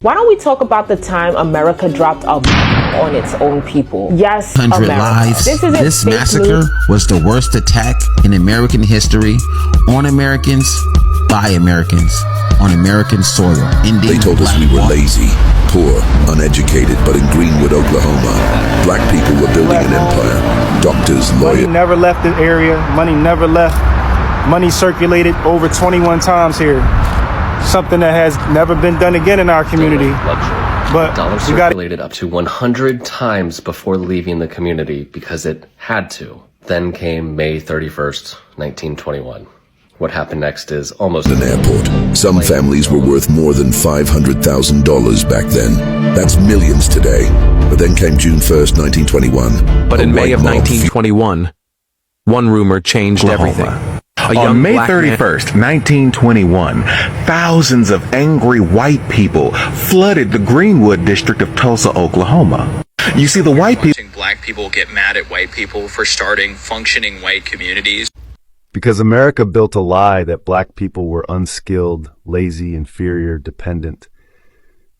Why don't we talk about the time America dropped a on its own people? Yes, 100 America. lives. This fake massacre news. was the worst attack in American history on Americans, by Americans, on American soil. They told us we were lazy, poor, uneducated, but in Greenwood, Oklahoma, black people were building an empire. Doctors, lawyers. Money never left the area. Money never left. Money circulated over 21 times here. Something that has never been done again in our community. But dollars you got circulated up to 100 times before leaving the community because it had to. Then came May 31st, 1921. What happened next is almost an airport. Some families were worth more than $500,000 back then. That's millions today. But then came June 1st, 1921. But in May of 1921, one rumor changed everything. On May 31st, 1921, thousands of angry white people flooded the Greenwood District of Tulsa, Oklahoma. You see, the white people... Black people get mad at white people for starting functioning white communities. Because America built a lie that black people were unskilled, lazy, inferior, dependent.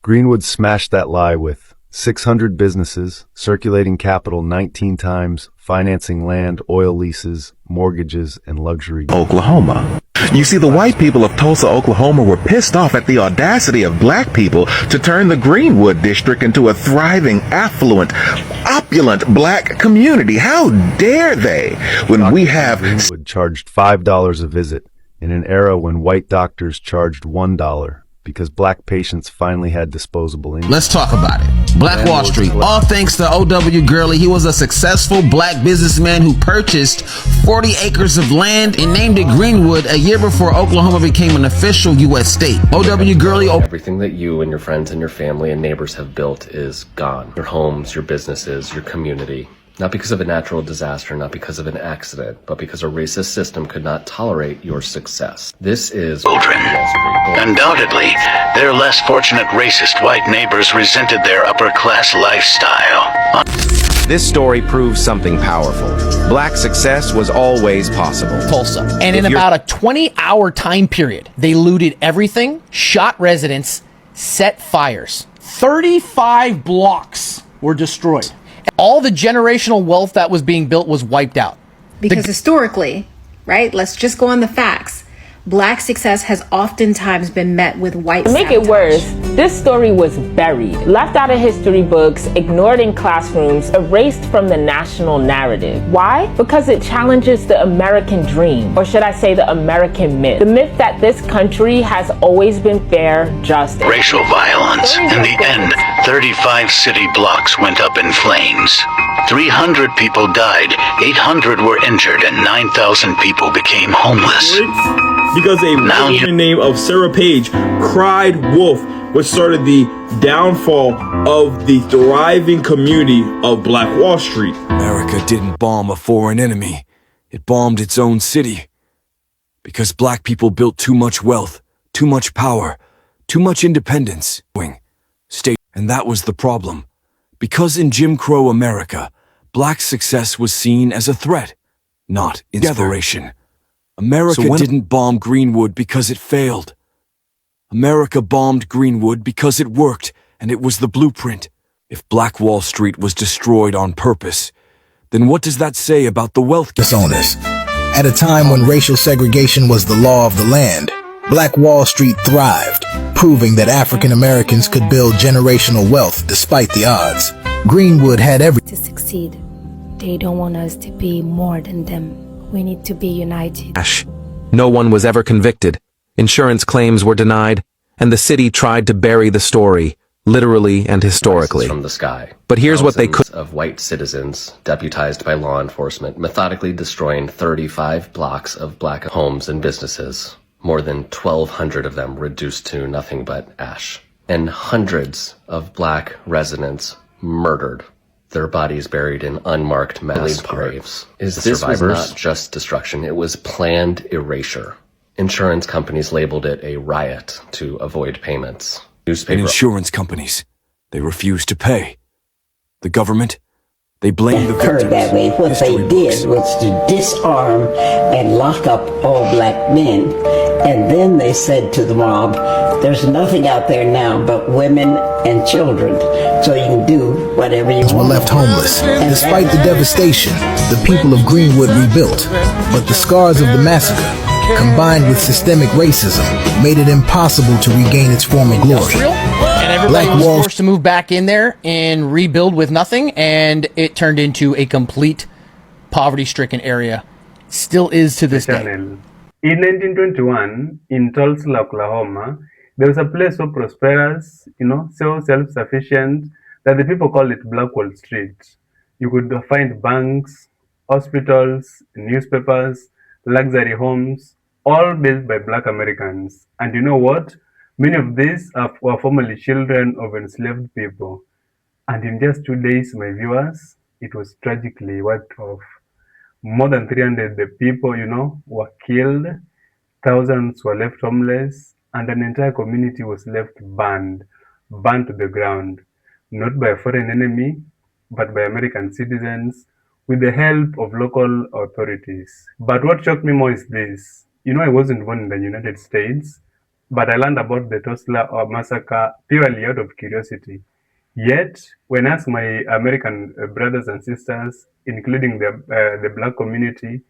Greenwood smashed that lie with 600 businesses, circulating capital 19 times, financing land, oil leases, mortgages, and luxury. Oklahoma. You see, the white people of Tulsa, Oklahoma were pissed off at the audacity of black people to turn the Greenwood District into a thriving, affluent, opulent black community. How dare they, when we have... Greenwood charged $5 a visit in an era when white doctors charged $1. Because black patients finally had disposable income. Let's talk about it. Black Wall Street. All thanks to O.W. Gurley. He was a successful black businessman who purchased 40 acres of land and named it Greenwood a year before Oklahoma became an official U.S. state. O.W. Gurley... Everything that you and your friends and your family and neighbors have built is gone. Your homes, your businesses, your community. Not because of a natural disaster, not because of an accident, but because a racist system could not tolerate your success. This is children. Undoubtedly, their less fortunate racist white neighbors resented their upper-class lifestyle. This story proves something powerful. Black success was always possible. Tulsa. And in about a 20-hour time period, they looted everything, shot residents, set fires. 35 blocks were destroyed. All the generational wealth that was being built was wiped out. Because historically, right, let's just go on the facts. Black success has oftentimes been met with white To make sabotage. it worse, this story was buried, left out of history books, ignored in classrooms, erased from the national narrative. Why? Because it challenges the American dream, or should I say the American myth. The myth that this country has always been fair, just, and racial violence. In the end, 35 city blocks went up in flames. 300 people died, 800 were injured, and 9,000 people became homeless. Because a woman named of Sarah Page cried wolf, which started the downfall of the thriving community of Black Wall Street. America didn't bomb a foreign enemy. It bombed its own city. Because black people built too much wealth, too much power, too much independence. And that was the problem. Because in Jim Crow America, black success was seen as a threat, not inspiration. America didn't bomb Greenwood because it failed. America bombed Greenwood because it worked, and it was the blueprint. If Black Wall Street was destroyed on purpose, then what does that say about the wealth owners? At a time when racial segregation was the law of the land, Black Wall Street thrived, proving that African Americans could build generational wealth despite the odds. Greenwood had everything to succeed. They don't want us to be more than them. We need to be united. No one was ever convicted. Insurance claims were denied, and the city tried to bury the story, literally and historically. From the sky. But here's what they could of white citizens, deputized by law enforcement, methodically destroying 35 blocks of black homes and businesses. More than 1,200 of them reduced to nothing but ash. And hundreds of black residents murdered. Their bodies buried in unmarked mass graves. This was not just destruction, it was planned erasure. Insurance companies labeled it a riot to avoid payments. And insurance companies, they refused to pay. The government, They blamed the victims. Occurred that way. What they did was to disarm and lock up all black men. And then they said to the mob, there's nothing out there now but women and children, so you can do whatever you want. Were left homeless. Despite the devastation, the people of Greenwood rebuilt. But the scars of the massacre, combined with systemic racism, made it impossible to regain its former glory. And everybody was forced to move back in there and rebuild with nothing, and it turned into a complete poverty-stricken area. Still is to this day. In 1921, in Tulsa, Oklahoma, there was a place so prosperous, so self-sufficient, that the people called it Black Wall Street. You could find banks, hospitals, newspapers, luxury homes, all built by Black Americans. And you know what? Many of these were formerly children of enslaved people. And in just 2 days, my viewers, it was tragically wiped off. More than 300 people, were killed. Thousands were left homeless. And an entire community was left burned to the ground. Not by a foreign enemy, but by American citizens with the help of local authorities. But what shocked me more is this. I wasn't born in the United States, but I learned about the Tulsa Massacre purely out of curiosity. Yet, when I asked my American brothers and sisters, including the Black community,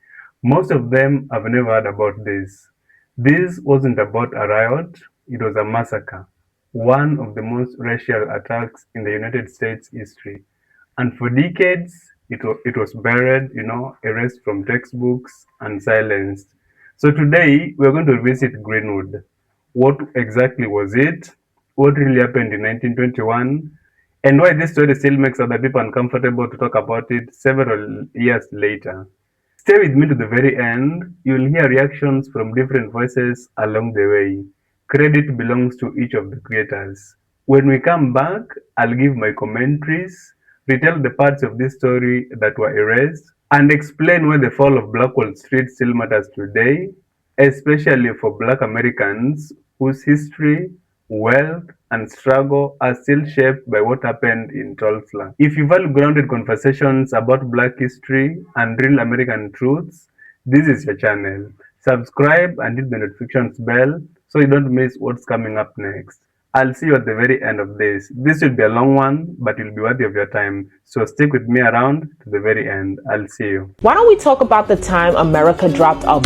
most of them have never heard about this. This wasn't about a riot, it was a massacre, one of the most racial attacks in the United States history. And for decades, it was buried, erased from textbooks and silenced. So today, we're going to visit Greenwood. What exactly was it? What really happened in 1921? And why this story still makes other people uncomfortable to talk about it several years later. Stay with me to the very end. You'll hear reactions from different voices along the way. Credit belongs to each of the creators. When we come back, I'll give my commentaries, retell the parts of this story that were erased, and explain why the fall of Black Wall Street still matters today, especially for Black Americans whose history, wealth, and struggle are still shaped by what happened in Tulsa. If you value grounded conversations about Black history and real American truths, this is your channel. Subscribe and hit the notifications bell so you don't miss what's coming up next. I'll see you at the very end of this. This will be a long one, but it'll be worthy of your time. So stick with me around to the very end. I'll see you. Why don't we talk about the time America dropped a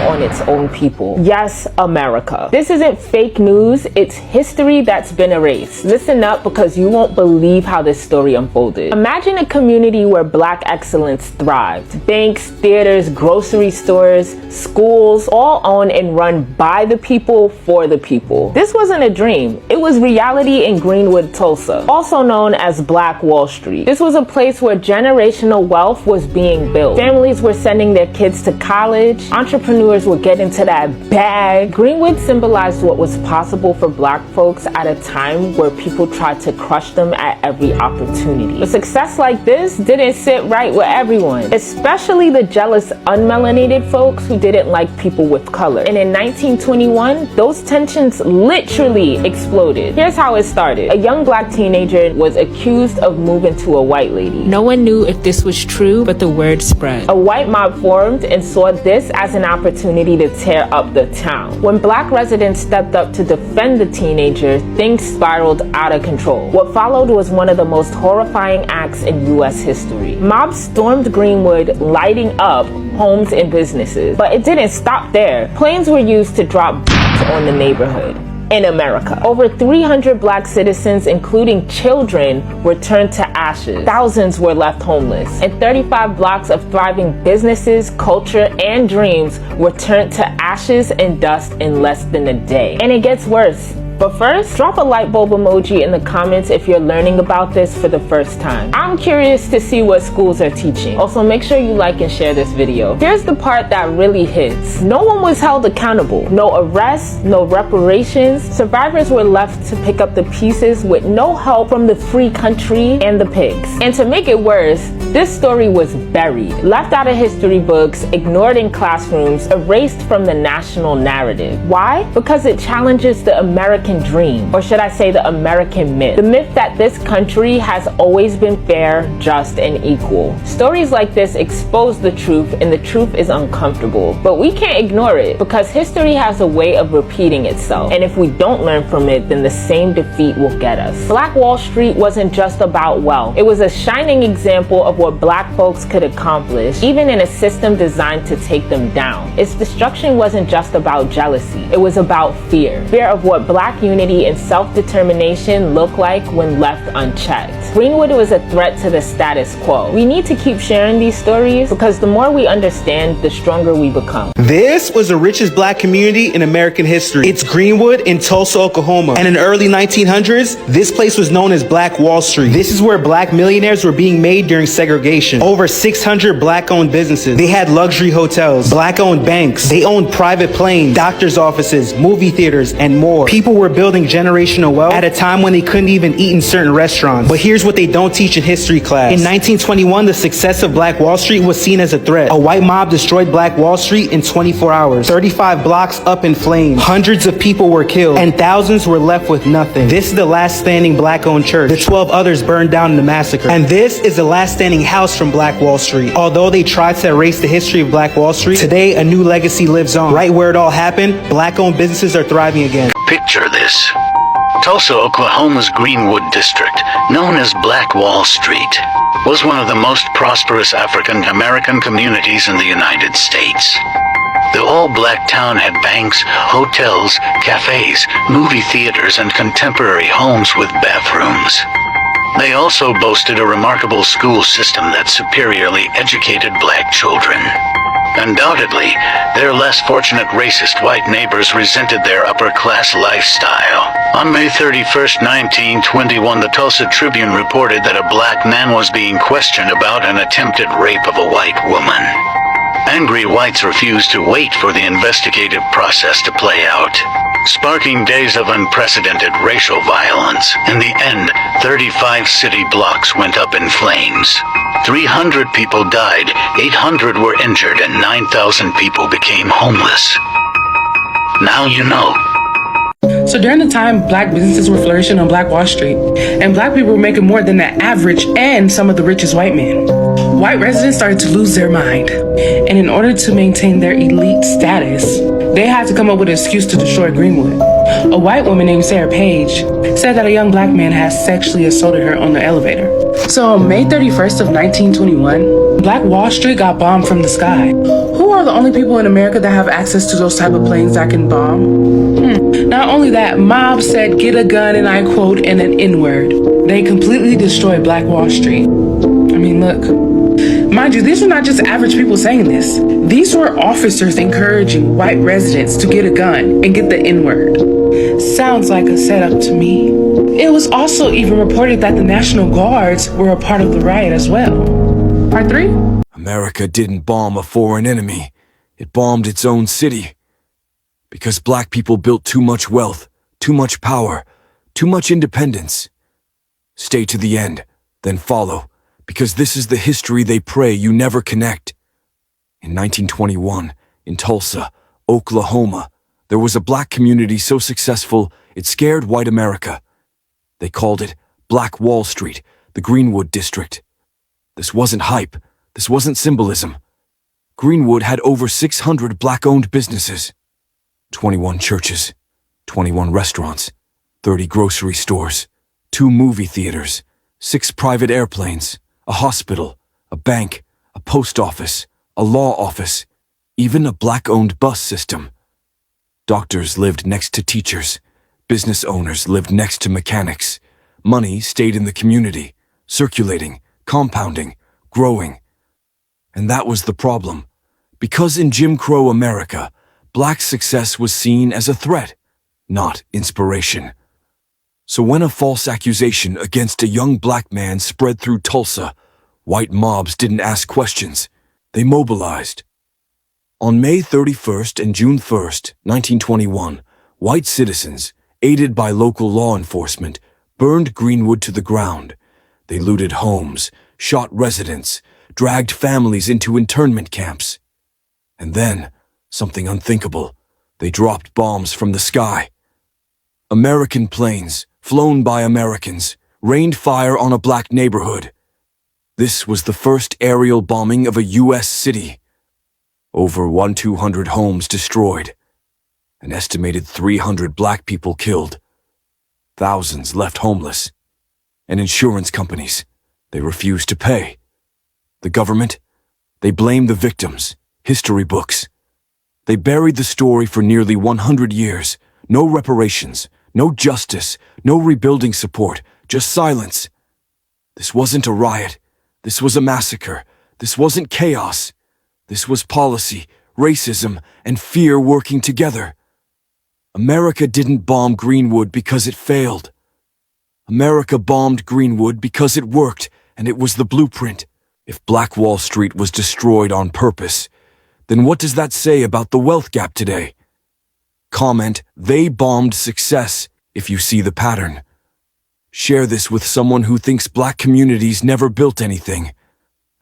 on its own people? Yes, America. This isn't fake news, it's history that's been erased. Listen up because you won't believe how this story unfolded. Imagine a community where Black excellence thrived. Banks, theaters, grocery stores, schools, all owned and run by the people for the people. This wasn't a dream. It was reality in Greenwood, Tulsa, also known as Black Wall Street. This was a place where generational wealth was being built. Families were sending their kids to college. Entrepreneurs were getting to that bag. Greenwood symbolized what was possible for Black folks at a time where people tried to crush them at every opportunity. But success like this didn't sit right with everyone, especially the jealous, unmelanated folks who didn't like people with color. And in 1921, those tensions literally exploded. Here's how it started. A young Black teenager was accused of moving to a white lady. No one knew if this was true, but the word spread. A white mob formed and saw this as an opportunity to tear up the town. When Black residents stepped up to defend the teenager, things spiraled out of control. What followed was one of the most horrifying acts in U.S. history. Mobs stormed Greenwood, lighting up homes and businesses. But it didn't stop there. Planes were used to drop on the neighborhood. In America, over 300 Black citizens, including children, were turned to ashes. Thousands were left homeless. And 35 blocks of thriving businesses, culture, and dreams were turned to ashes and dust in less than a day. And it gets worse. But first, drop a light bulb emoji in the comments if you're learning about this for the first time. I'm curious to see what schools are teaching. Also, make sure you like and share this video. Here's the part that really hits. No one was held accountable. No arrests, no reparations. Survivors were left to pick up the pieces with no help from the free country and the pigs. And to make it worse, This story was buried, left out of history books, ignored in classrooms, erased from the national narrative. Why? Because it challenges the American dream, or should I say the American myth. The myth that this country has always been fair, just, and equal. Stories like this expose the truth, and the truth is uncomfortable. But we can't ignore it, because history has a way of repeating itself. And if we don't learn from it, then the same defeat will get us. Black Wall Street wasn't just about wealth. It was a shining example of what black folks could accomplish, even in a system designed to take them down. Its destruction wasn't just about jealousy. It was about fear. Fear of what black unity and self-determination look like when left unchecked. Greenwood was a threat to the status quo. We need to keep sharing these stories because the more we understand, the stronger we become. This was the richest black community in American history. It's Greenwood in Tulsa, Oklahoma. And in the early 1900s, this place was known as Black Wall Street. This is where black millionaires were being made during segregation. Over 600 black-owned businesses. They had luxury hotels, black-owned banks. They owned private planes, doctor's offices, movie theaters, and more. People were building generational wealth at a time when they couldn't even eat in certain restaurants. But here's what they don't teach in history class. In 1921, the success of Black Wall Street was seen as a threat. A white mob destroyed Black Wall Street in 24 hours. 35 blocks up in flames. Hundreds of people were killed, and thousands were left with nothing. This is the last standing black-owned church. The 12 others burned down in the massacre. And this is the last standing house from Black Wall Street. Although they tried to erase the history of Black Wall Street, today a new legacy lives on. Right where it all happened, black-owned businesses are thriving again. Picture this. Tulsa, Oklahoma's Greenwood District, known as Black Wall Street, was one of the most prosperous African American communities in the United States. The all-black town had banks, hotels, cafes, movie theaters, and contemporary homes with bathrooms. They also boasted a remarkable school system that superiorly educated black children. Undoubtedly, their less fortunate racist white neighbors resented their upper-class lifestyle. On May 31st, 1921, the Tulsa Tribune reported that a black man was being questioned about an attempted rape of a white woman. Angry whites refused to wait for the investigative process to play out, sparking days of unprecedented racial violence. In the end, 35 city blocks went up in flames. 300 people died, 800 were injured, and 9,000 people became homeless. Now you know. So during the time, black businesses were flourishing on Black Wall Street, and black people were making more than the average and some of the richest white men. White residents started to lose their mind, and in order to maintain their elite status, they had to come up with an excuse to destroy Greenwood. A white woman named Sarah Page said that a young black man had sexually assaulted her on the elevator. So on May 31st of 1921, Black Wall Street got bombed from the sky. Who are the only people in America that have access to those type of planes that can bomb? Not only that, mobs said, "Get a gun," and I quote, "and an N-word." They completely destroyed Black Wall Street. I mean, look. Mind you, these were not just average people saying this. These were officers encouraging white residents to get a gun and get the N-word. Sounds like a setup to me. It was also even reported that the National Guards were a part of the riot as well. Part 3? America didn't bomb a foreign enemy. It bombed its own city. Because black people built too much wealth, too much power, too much independence. Stay to the end, then follow, because this is the history they pray you never connect. In 1921, in Tulsa, Oklahoma, there was a black community so successful it scared white America. They called it Black Wall Street, the Greenwood District. This wasn't hype. This wasn't symbolism. Greenwood had over 600 black-owned businesses. 21 churches, 21 restaurants, 30 grocery stores, 2 movie theaters, 6 private airplanes, a hospital, a bank, a post office, a law office, even a black-owned bus system. Doctors lived next to teachers. Business owners lived next to mechanics. Money stayed in the community, circulating, compounding, growing. And that was the problem. Because in Jim Crow America, black success was seen as a threat, not inspiration. So when a false accusation against a young black man spread through Tulsa, white mobs didn't ask questions. They mobilized. On May 31st and June 1st, 1921, white citizens, aided by local law enforcement, burned Greenwood to the ground. They looted homes, shot residents, dragged families into internment camps. And then, something unthinkable, they dropped bombs from the sky. American planes, flown by Americans, rained fire on a black neighborhood. This was the first aerial bombing of a U.S. city. Over 1,200 homes destroyed. An estimated 300 black people killed. Thousands left homeless. And insurance companies, they refused to pay. The government, they blamed the victims, history books. They buried the story for nearly 100 years. No reparations, no justice, no rebuilding support, just silence. This wasn't a riot. This was a massacre. This wasn't chaos. This was policy, racism, and fear working together. America didn't bomb Greenwood because it failed. America bombed Greenwood because it worked, and it was the blueprint. If Black Wall Street was destroyed on purpose, then what does that say about the wealth gap today? Comment, they bombed success, if you see the pattern. Share this with someone who thinks black communities never built anything.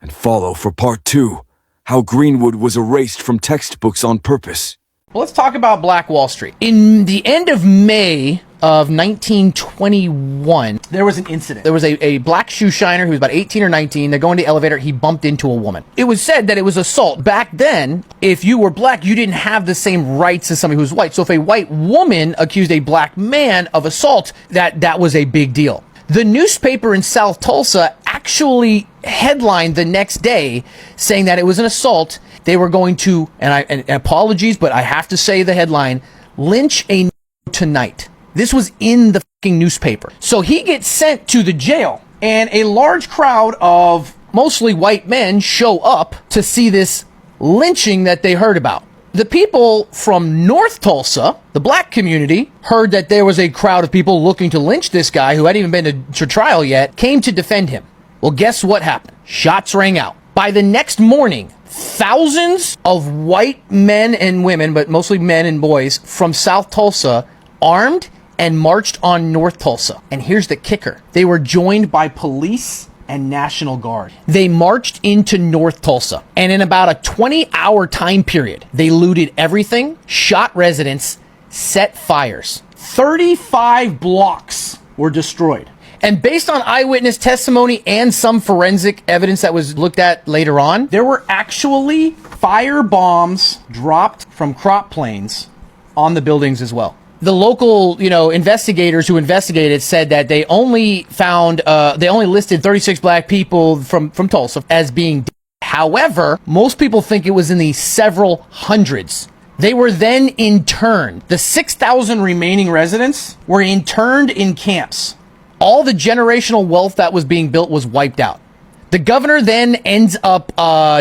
And follow for part 2, how Greenwood was erased from textbooks on purpose. Well, let's talk about Black Wall Street. In the end of May of 1921, there was an incident. There was a black shoe shiner who was about 18 or 19. They're going to the elevator. He bumped into a woman. It was said that it was assault. Back then, if you were black, you didn't have the same rights as somebody who was white. So if a white woman accused a black man of assault, that was a big deal. The newspaper in South Tulsa actually headlined the next day saying that it was an assault. They were going to, and apologies, but I have to say the headline, lynch a tonight. This was in the fucking newspaper. So he gets sent to the jail, and a large crowd of mostly white men show up to see this lynching that they heard about. The people from North Tulsa, the black community, heard that there was a crowd of people looking to lynch this guy who hadn't even been to trial yet, came to defend him. Well, guess what happened? Shots rang out. By the next morning, thousands of white men and women, but mostly men and boys, from South Tulsa, armed and marched on North Tulsa. And here's the kicker. They were joined by police and National Guard. They marched into North Tulsa, and in about a 20-hour time period, they looted everything, shot residents, set fires. 35 blocks were destroyed. And based on eyewitness testimony and some forensic evidence that was looked at later on, there were actually fire bombs dropped from crop planes on the buildings as well. The local, investigators who investigated said that they only listed 36 black people from Tulsa as being dead. However, most people think it was in the several hundreds. They were then interned. The 6,000 remaining residents were interned in camps. All the generational wealth that was being built was wiped out. The governor then ends up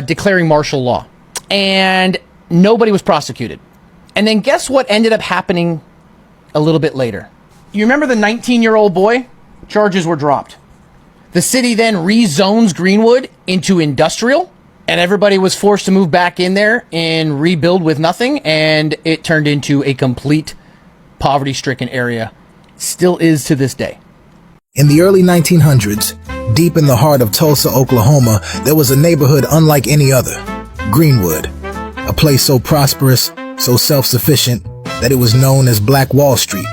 declaring martial law, and nobody was prosecuted. And then guess what ended up happening a little bit later? You remember the 19-year-old boy? Charges were dropped. The city then rezones Greenwood into industrial, and everybody was forced to move back in there and rebuild with nothing, and it turned into a complete poverty-stricken area. Still is to this day. In the early 1900s, deep in the heart of Tulsa, Oklahoma, there was a neighborhood unlike any other, Greenwood, a place so prosperous, so self-sufficient, that it was known as Black Wall Street.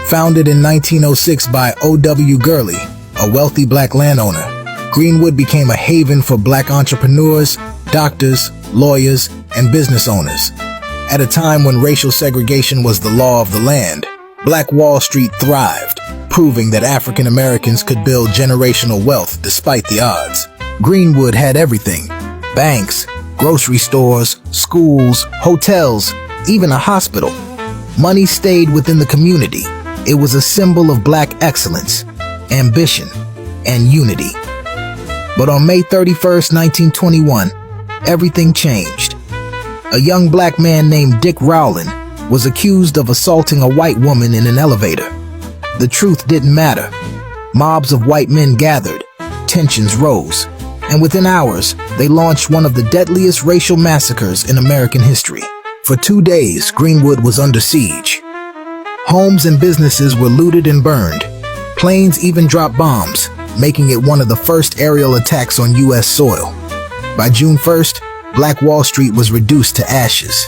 Founded in 1906 by O.W. Gurley, a wealthy black landowner, Greenwood became a haven for black entrepreneurs, doctors, lawyers, and business owners. At a time when racial segregation was the law of the land, Black Wall Street thrived, proving that African Americans could build generational wealth despite the odds. Greenwood had everything: banks, grocery stores, schools, hotels, even a hospital. Money stayed within the community. It was a symbol of black excellence, ambition, and unity. But on May 31st, 1921, everything changed. A young black man named Dick Rowland was accused of assaulting a white woman in an elevator. The truth didn't matter. Mobs of white men gathered, tensions rose, and within hours, they launched one of the deadliest racial massacres in American history. For 2 days, Greenwood was under siege. Homes and businesses were looted and burned. Planes even dropped bombs, making it one of the first aerial attacks on U.S. soil. By June 1st, Black Wall Street was reduced to ashes.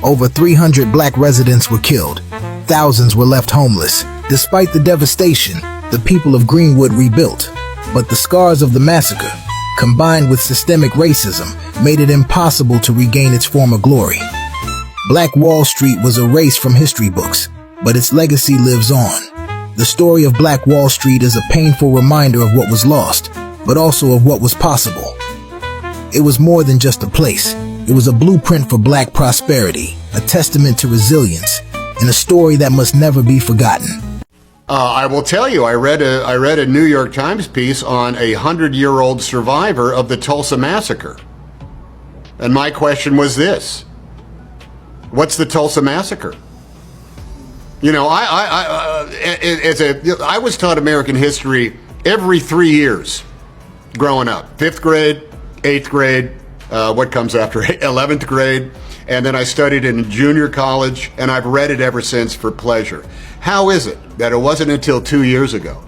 Over 300 black residents were killed. Thousands were left homeless. Despite the devastation, the people of Greenwood rebuilt. But the scars of the massacre, combined with systemic racism, made it impossible to regain its former glory. Black Wall Street was erased from history books, but its legacy lives on. The story of Black Wall Street is a painful reminder of what was lost, but also of what was possible. It was more than just a place. It was a blueprint for black prosperity, a testament to resilience, and a story that must never be forgotten. I will tell you, I read a New York Times piece on a 100-year-old survivor of the Tulsa Massacre. And my question was this: what's the Tulsa Massacre? You know, I was taught American history every 3 years growing up. 5th grade, 8th grade, what comes after 11th grade, and then I studied in junior college, and I've read it ever since for pleasure. How is it that it wasn't until 2 years ago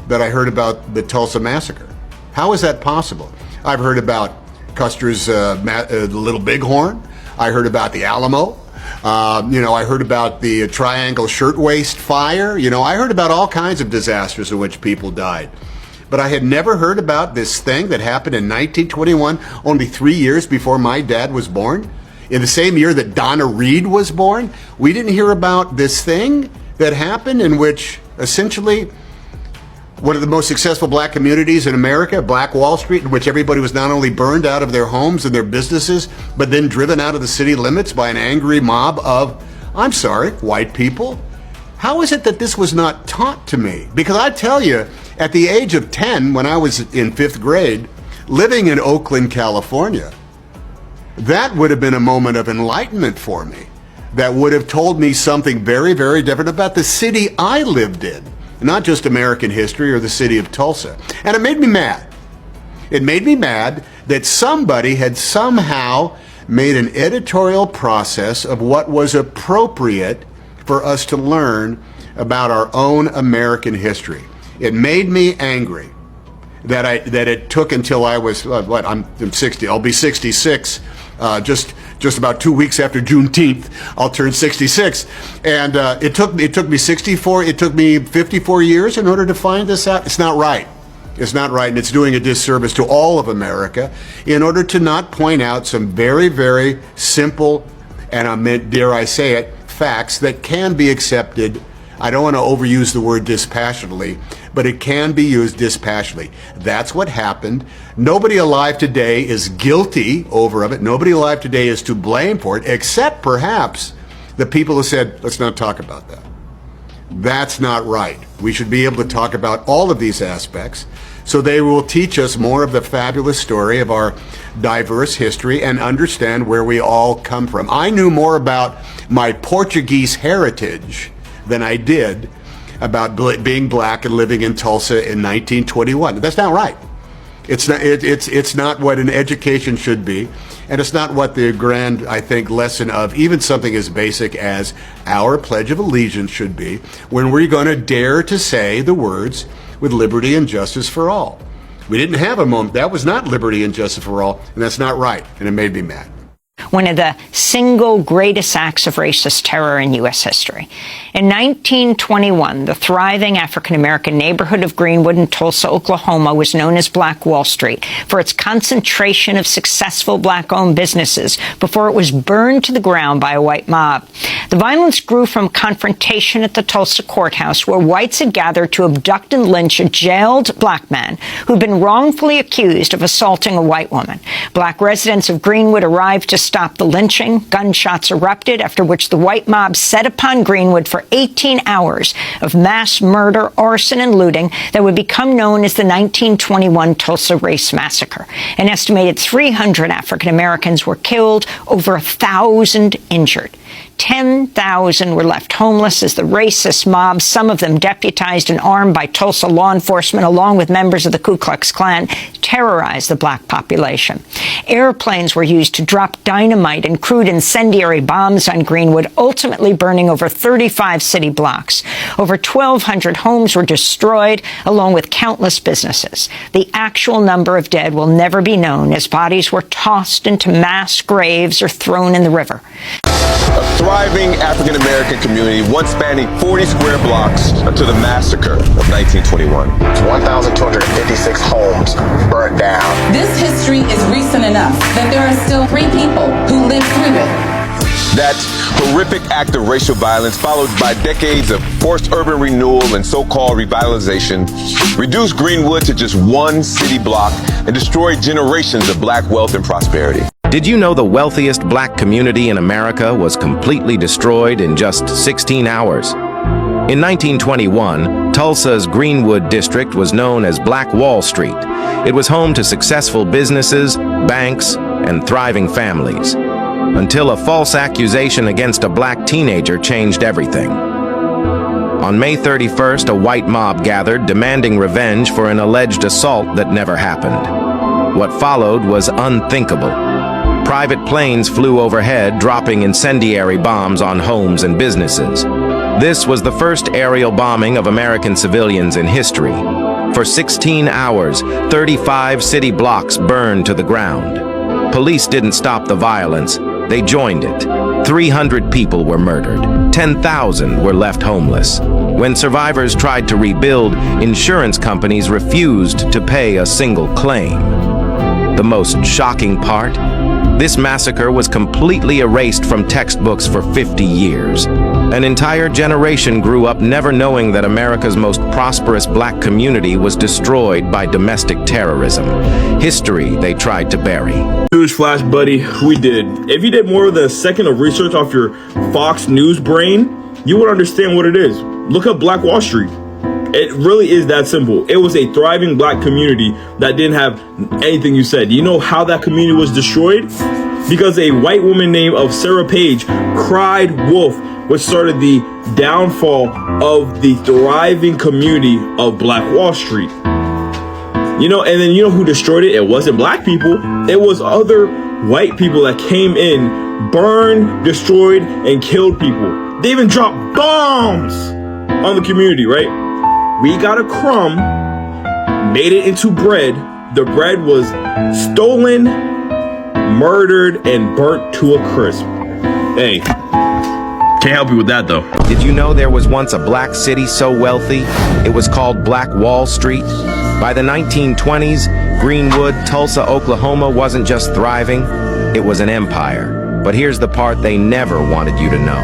that I heard about the Tulsa Massacre? How is that possible? I've heard about Custer's Little Bighorn. I heard about the Alamo. I heard about the Triangle Shirtwaist Fire. I heard about all kinds of disasters in which people died. But I had never heard about this thing that happened in 1921, only 3 years before my dad was born. In the same year that Donna Reed was born, we didn't hear about this thing that happened in which essentially one of the most successful black communities in America, Black Wall Street, in which everybody was not only burned out of their homes and their businesses, but then driven out of the city limits by an angry mob of, I'm sorry, white people. How is it that this was not taught to me? Because I tell you, at the age of 10, when I was in 5th grade, living in Oakland, California, that would have been a moment of enlightenment for me. That would have told me something very, very different about the city I lived in, not just American history or the city of Tulsa. And it made me mad. It made me mad that somebody had somehow made an editorial process of what was appropriate for us to learn about our own American history. It made me angry that it took until I was, I'm 60, I'll be 66, just about 2 weeks after Juneteenth, I'll turn 66. And it took me 54 years in order to find this out. It's not right. It's not right, and it's doing a disservice to all of America in order to not point out some very, very simple, and I meant, dare I say it, facts that can be accepted. I don't want to overuse the word dispassionately, but it can be used dispassionately. That's what happened. Nobody alive today is guilty over of it. Nobody alive today is to blame for it, except perhaps the people who said, let's not talk about that. That's not right. We should be able to talk about all of these aspects, so they will teach us more of the fabulous story of our diverse history and understand where we all come from. I knew more about my Portuguese heritage than I did about being black and living in Tulsa in 1921. That's not right. It's not what an education should be, and it's not what the grand, I think, lesson of even something as basic as our Pledge of Allegiance should be, when we're going to dare to say the words, with liberty and justice for all. We didn't have a moment. That was not liberty and justice for all, and that's not right, and it made me mad. One of the single greatest acts of racist terror in U.S. history. In 1921, the thriving African-American neighborhood of Greenwood in Tulsa, Oklahoma, was known as Black Wall Street for its concentration of successful black-owned businesses before it was burned to the ground by a white mob. The violence grew from confrontation at the Tulsa courthouse, where whites had gathered to abduct and lynch a jailed black man who'd been wrongfully accused of assaulting a white woman. Black residents of Greenwood arrived to stop the lynching. Gunshots erupted, after which the white mob set upon Greenwood for 18 hours of mass murder, arson, and looting that would become known as the 1921 Tulsa Race Massacre. An estimated 300 African Americans were killed, over 1,000 injured. 10,000 were left homeless as the racist mob, some of them deputized and armed by Tulsa law enforcement, along with members of the Ku Klux Klan, terrorized the black population. Airplanes were used to drop dynamite and crude incendiary bombs on Greenwood, ultimately burning over 35 city blocks. Over 1,200 homes were destroyed, along with countless businesses. The actual number of dead will never be known, as bodies were tossed into mass graves or thrown in the river. A thriving African-American community, once spanning 40 square blocks to the massacre of 1921. 1,256 homes burnt down. This history is recent enough that there are still 3 people who lived through it. That horrific act of racial violence, followed by decades of forced urban renewal and so-called revitalization, reduced Greenwood to just one city block and destroyed generations of black wealth and prosperity. Did you know the wealthiest black community in America was completely destroyed in just 16 hours? In 1921, Tulsa's Greenwood District was known as Black Wall Street. It was home to successful businesses, banks, and thriving families. Until a false accusation against a black teenager changed everything. On May 31st, a white mob gathered, demanding revenge for an alleged assault that never happened. What followed was unthinkable. Private planes flew overhead, dropping incendiary bombs on homes and businesses. This was the first aerial bombing of American civilians in history. For 16 hours, 35 city blocks burned to the ground. Police didn't stop the violence, they joined it. 300 people were murdered. 10,000 were left homeless. When survivors tried to rebuild, insurance companies refused to pay a single claim. The most shocking part? This massacre was completely erased from textbooks for 50 years. An entire generation grew up never knowing that America's most prosperous black community was destroyed by domestic terrorism. History they tried to bury. Newsflash, buddy, we did. If you did more than a second of research off your Fox News brain, you would understand what it is. Look up Black Wall Street. It really is that simple. It was a thriving black community that didn't have anything you said. You know how that community was destroyed? Because a white woman named of Sarah Page cried wolf, which started the downfall of the thriving community of Black Wall Street. You know, and then you know who destroyed it? It wasn't black people. It was other white people that came in, burned, destroyed, and killed people. They even dropped bombs on the community, right? We got a crumb, made it into bread. The bread was stolen, murdered, and burnt to a crisp. Hey, can't help you with that though. Did you know there was once a black city so wealthy, it was called Black Wall Street? By the 1920s, Greenwood, Tulsa, Oklahoma wasn't just thriving, it was an empire. But here's the part they never wanted you to know.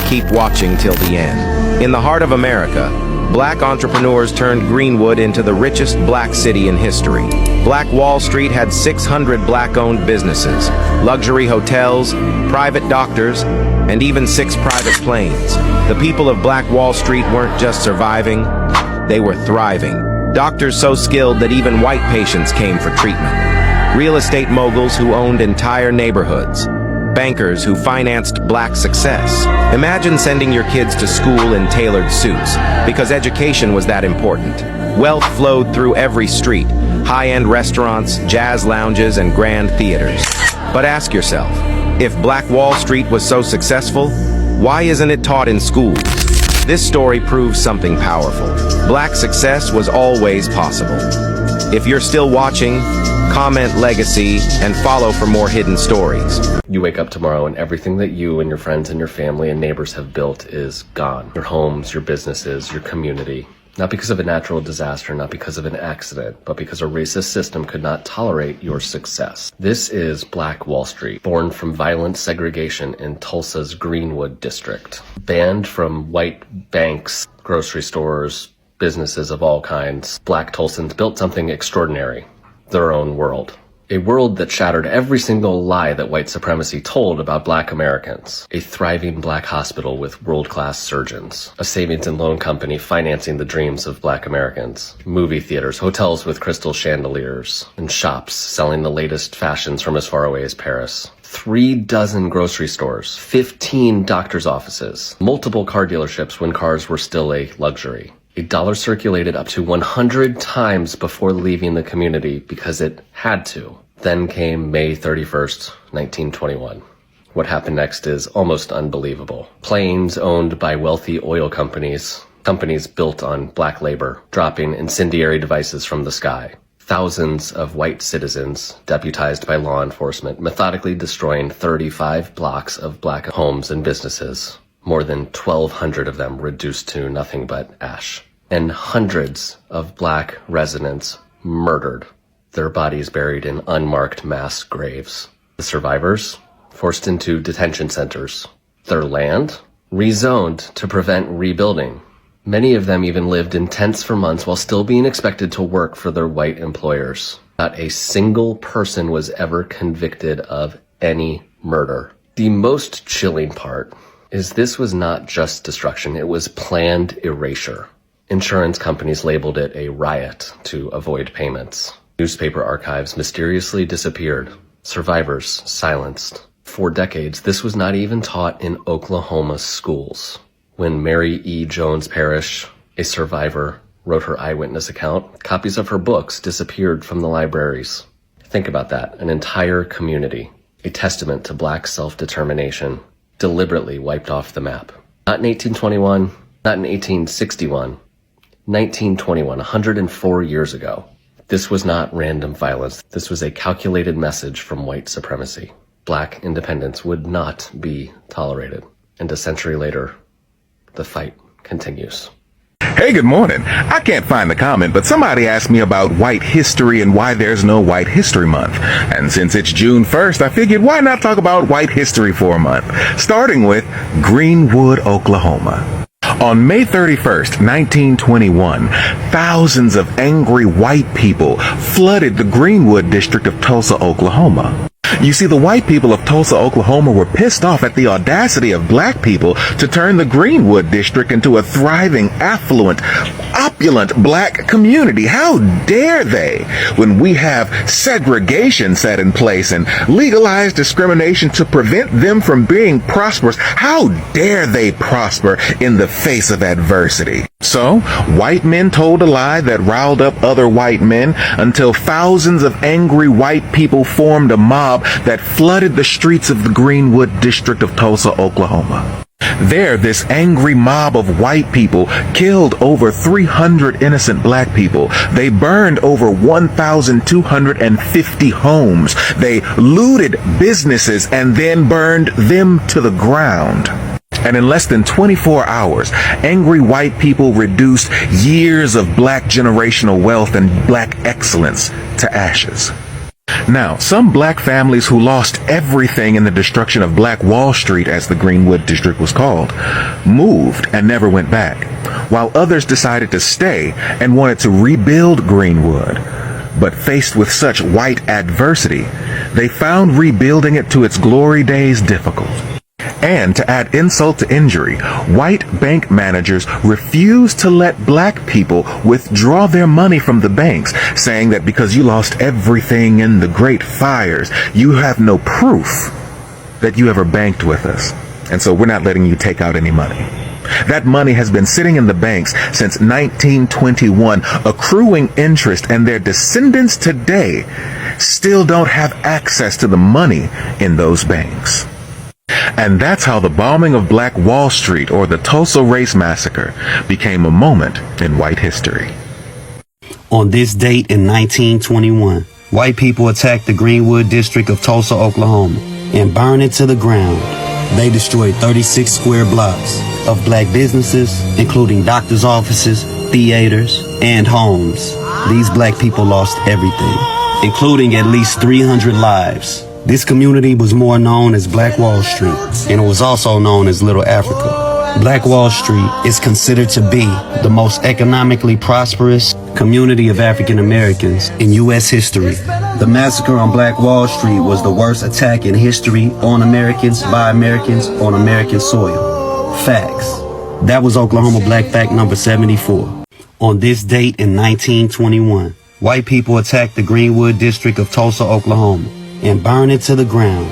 Keep watching till the end. In the heart of America, black entrepreneurs turned Greenwood into the richest black city in history. Black Wall Street had 600 black-owned businesses, luxury hotels, private doctors, and even 6 private planes. The people of Black Wall Street weren't just surviving, they were thriving. Doctors so skilled that even white patients came for treatment. Real estate moguls who owned entire neighborhoods. Bankers who financed black success. Imagine sending your kids to school in tailored suits, because education was that important. Wealth flowed through every street, high-end restaurants, jazz lounges, and grand theaters. But ask yourself, if Black Wall Street was so successful, why isn't it taught in schools? This story proves something powerful. Black success was always possible. If you're still watching, comment legacy, and follow for more hidden stories. You wake up tomorrow and everything that you and your friends and your family and neighbors have built is gone. Your homes, your businesses, your community. Not because of a natural disaster, not because of an accident, but because a racist system could not tolerate your success. This is Black Wall Street, born from violent segregation in Tulsa's Greenwood District. Banned from white banks, grocery stores, businesses of all kinds, black Tulsans built something extraordinary. Their own world. A world that shattered every single lie that white supremacy told about black Americans. A thriving black hospital with world-class surgeons. A savings and loan company financing the dreams of black Americans. Movie theaters, hotels with crystal chandeliers, and shops selling the latest fashions from as far away as Paris. 36 grocery stores, 15 doctor's offices, multiple car dealerships when cars were still a luxury. A dollar circulated up to 100 times before leaving the community because it had to. Then came May 31st, 1921. What happened next is almost unbelievable. Planes owned by wealthy oil companies built on black labor, dropping incendiary devices from the sky. Thousands of white citizens, deputized by law enforcement, methodically destroying 35 blocks of black homes and businesses, more than 1,200 of them reduced to nothing but ash, and hundreds of black residents murdered, their bodies buried in unmarked mass graves. The survivors forced into detention centers, their land rezoned to prevent rebuilding. Many of them even lived in tents for months while still being expected to work for their white employers. Not a single person was ever convicted of any murder. The most chilling part is this was not just destruction, it was planned erasure. Insurance companies labeled it a riot to avoid payments. Newspaper archives mysteriously disappeared. Survivors silenced. For decades, this was not even taught in Oklahoma schools. When Mary E. Jones Parrish, a survivor, wrote her eyewitness account, copies of her books disappeared from the libraries. Think about that. An entire community, a testament to black self-determination, deliberately wiped off the map. Not in 1821, not in 1861, 1921, 104 years ago. This was not random violence. This was a calculated message from white supremacy. Black independence would not be tolerated. And a century later, the fight continues. Hey, good morning. I can't find the comment, but somebody asked me about white history and why there's no White History Month. And since it's June 1st, I figured why not talk about white history for a month, starting with Greenwood, Oklahoma. On May 31st, 1921, thousands of angry white people flooded the Greenwood District of Tulsa, Oklahoma. You see, the white people of Tulsa, Oklahoma were pissed off at the audacity of black people to turn the Greenwood District into a thriving, affluent, opulent black community. How dare they, when we have segregation set in place and legalized discrimination to prevent them from being prosperous, how dare they prosper in the face of adversity? So, white men told a lie that riled up other white men until thousands of angry white people formed a mob that flooded the streets of the Greenwood District of Tulsa, Oklahoma. There, this angry mob of white people killed over 300 innocent black people. They burned over 1,250 homes. They looted businesses and then burned them to the ground. And in less than 24 hours, angry white people reduced years of black generational wealth and black excellence to ashes. Now, some black families who lost everything in the destruction of Black Wall Street, as the Greenwood District was called, moved and never went back, while others decided to stay and wanted to rebuild Greenwood. But faced with such white adversity, they found rebuilding it to its glory days difficult. And to add insult to injury, white bank managers refused to let black people withdraw their money from the banks, saying that because you lost everything in the Great Fires, you have no proof that you ever banked with us. And so we're not letting you take out any money. That money has been sitting in the banks since 1921, accruing interest, and their descendants today still don't have access to the money in those banks. And that's how the bombing of Black Wall Street, or the Tulsa Race Massacre, became a moment in white history. On this date in 1921, white people attacked the Greenwood District of Tulsa, Oklahoma, and burned it to the ground. They destroyed 36 square blocks of black businesses, including doctors' offices, theaters, and homes. These black people lost everything, including at least 300 lives. This community was more known as Black Wall Street, and it was also known as Little Africa. Black Wall Street is considered to be the most economically prosperous community of African Americans in U.S. history. The massacre on Black Wall Street was the worst attack in history on Americans by Americans on American soil. Facts. That was Oklahoma Black Fact number 74. On this date in 1921, white people attacked the Greenwood District of Tulsa, Oklahoma, and burned it to the ground.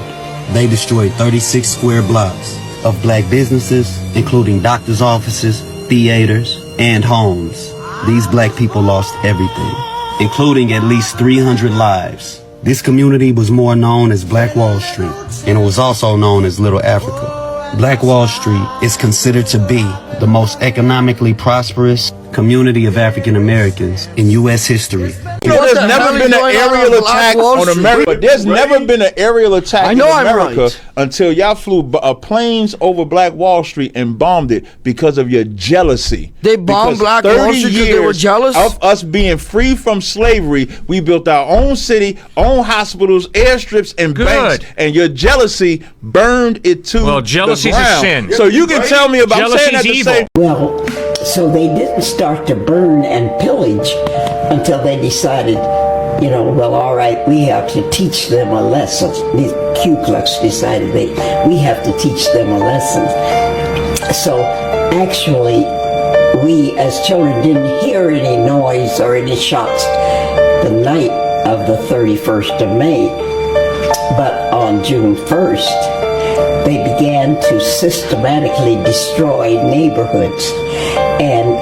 They destroyed 36 square blocks of black businesses, including doctors' offices, theaters, and homes. These black people lost everything, including at least 300 lives. This community was more known as Black Wall Street, and it was also known as Little Africa. Black Wall Street is considered to be the most economically prosperous community of African Americans in U.S. history. You know, there's never been an aerial attack on America. There's never been an aerial attack in America until y'all flew planes over Black Wall Street and bombed it because of your jealousy. They bombed Black Wall Street because they were jealous? Of us being free from slavery, we built our own city, own hospitals, airstrips, and banks. And your jealousy burned it to jealousy's the ground. a sin. So you can tell me about Jealousy's saying that evil. to say. Well, so they didn't start to burn and pillage until they decided, you know, well, all right, we have to teach them a lesson. The Ku Klux decided we have to teach them a lesson. So actually, we as children didn't hear any noise or any shots the night of the 31st of May. But on June 1st, they began to systematically destroy neighborhoods. And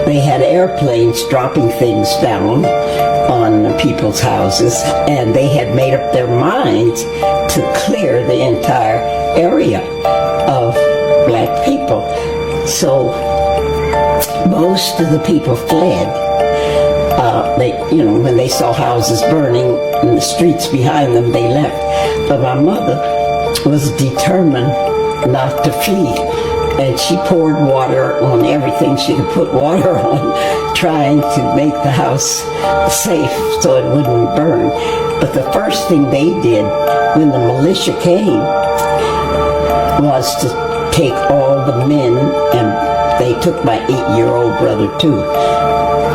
they had airplanes dropping things down on people's houses, and they had made up their minds to clear the entire area of black people. So most of the people fled. When they saw houses burning in the streets behind them, they left. But my mother was determined not to flee. And she poured water on everything she could put water on, trying to make the house safe so it wouldn't burn. But the first thing they did when the militia came was to take all the men, and they took my 8-year-old brother too,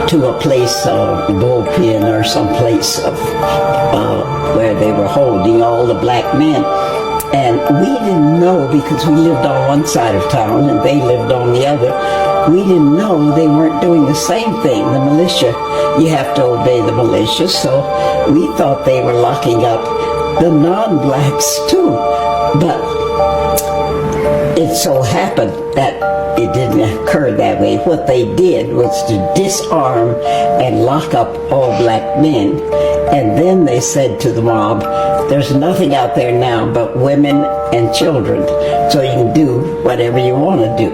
to a place, bullpen or some place where they were holding all the black men. And we didn't know, because we lived on one side of town and they lived on the other, we didn't know they weren't doing the same thing. The militia, you have to obey the militia, so we thought they were locking up the non-blacks too. But it so happened that it didn't occur that way. What they did was to disarm and lock up all black men. And then they said to the mob, there's nothing out there now but women and children, so you can do whatever you want to do.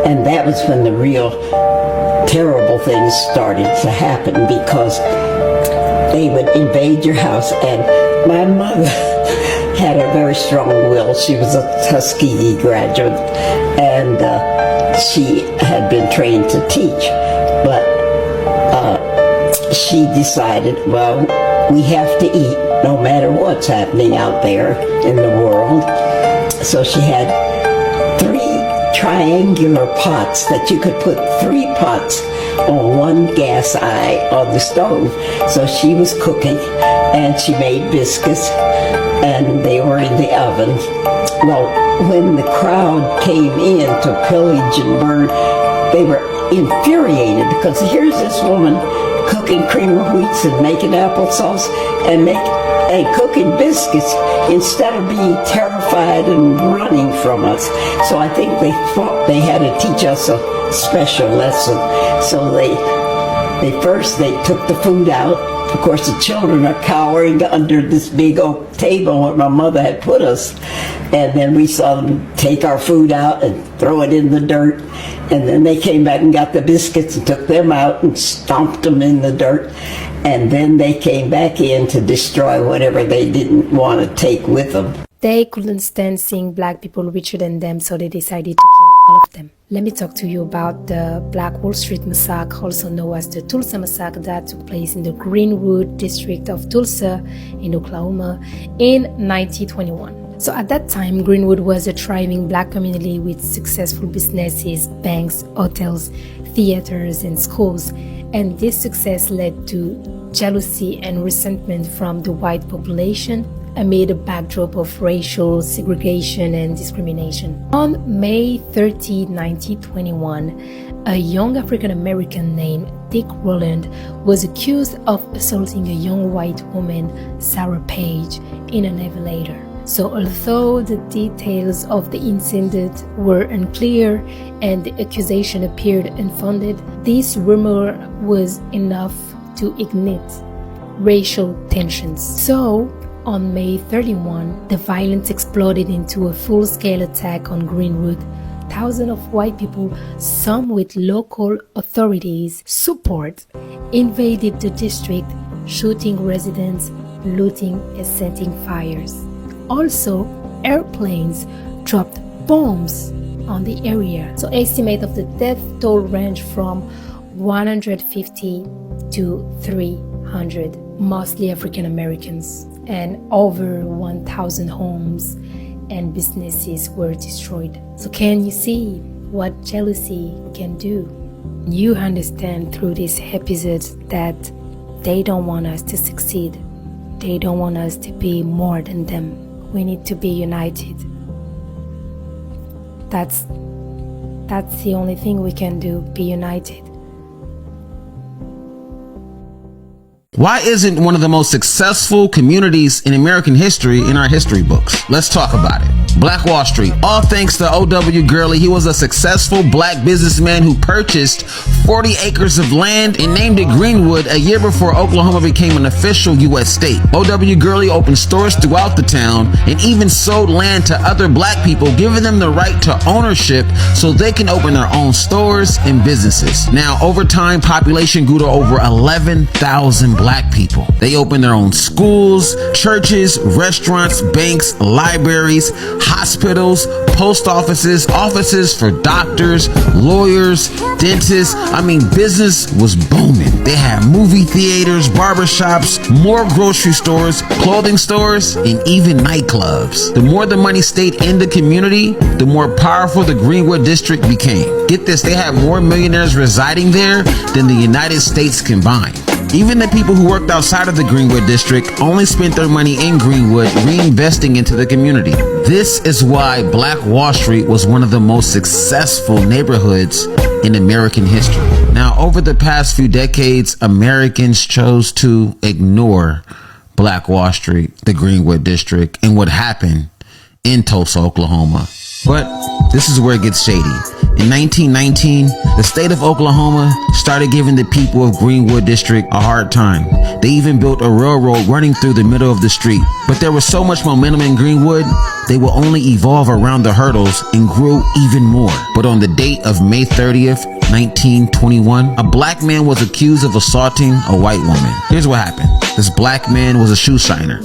And that was when the real terrible things started to happen, because they would invade your house. And my mother had a very strong will. She was a Tuskegee graduate, and she had been trained to teach. But she decided, well, we have to eat no matter what's happening out there in the world. So she had 3 triangular pots that you could put 3 pots on one gas eye on the stove. So she was cooking, and she made biscuits, and they were in the oven. Well, when the crowd came in to pillage and burn, they were infuriated, because here's this woman cooking cream of wheats and making applesauce and cooking biscuits instead of being terrified and running from us. So I think they thought they had to teach us a special lesson. So they took the food out. Of course, the children are cowering under this big oak table where my mother had put us. And then we saw them take our food out and throw it in the dirt. And then they came back and got the biscuits and took them out and stomped them in the dirt. And then they came back in to destroy whatever they didn't want to take with them. They couldn't stand seeing black people richer than them, so they decided to kill all of them. Let me talk to you about the Black Wall Street Massacre, also known as the Tulsa Massacre, that took place in the Greenwood District of Tulsa in Oklahoma in 1921. So at that time, Greenwood was a thriving black community with successful businesses, banks, hotels, theaters, and schools. And this success led to jealousy and resentment from the white population amid a backdrop of racial segregation and discrimination. On May 30, 1921, a young African American named Dick Rowland was accused of assaulting a young white woman, Sarah Page, in an elevator. So although the details of the incident were unclear and the accusation appeared unfounded, this rumor was enough to ignite racial tensions. So, on May 31, the violence exploded into a full-scale attack on Greenwood. Thousands of white people, some with local authorities' support, invaded the district, shooting residents, looting and setting fires. Also, airplanes dropped bombs on the area. So estimate of the death toll range from 150 to 300, mostly African Americans, and over 1,000 homes and businesses were destroyed. So can you see what jealousy can do? You understand through this episode that they don't want us to succeed. They don't want us to be more than them. We need to be united. That's the only thing we can do, be united. Why isn't one of the most successful communities in American history in our history books? Let's talk about it. Black Wall Street. All thanks to O.W. Gurley. He was a successful black businessman who purchased 40 acres of land and named it Greenwood a year before Oklahoma became an official U.S. state. O.W. Gurley opened stores throughout the town and even sold land to other black people, giving them the right to ownership so they can open their own stores and businesses. Now, over time, population grew to over 11,000 black people. They opened their own schools, churches, restaurants, banks, libraries, hospitals, post offices, offices for doctors, lawyers, dentists. Business was booming. They had movie theaters, barbershops, more grocery stores, clothing stores, and even nightclubs. The more the money stayed in the community, the more powerful the Greenwood District became. Get this, they had more millionaires residing there than the United States combined. Even the people who worked outside of the Greenwood District only spent their money in Greenwood, reinvesting into the community. This is why Black Wall Street was one of the most successful neighborhoods in American history. Now, over the past few decades, Americans chose to ignore Black Wall Street, the Greenwood District, and what happened in Tulsa, Oklahoma. But this is where it gets shady. In 1919, the state of Oklahoma started giving the people of Greenwood District a hard time. They even built a railroad running through the middle of the street. But there was so much momentum in Greenwood, they will only evolve around the hurdles and grew even more. But on the date of May 30th, 1921, a black man was accused of assaulting a white woman. Here's what happened. This black man was a shoe shiner,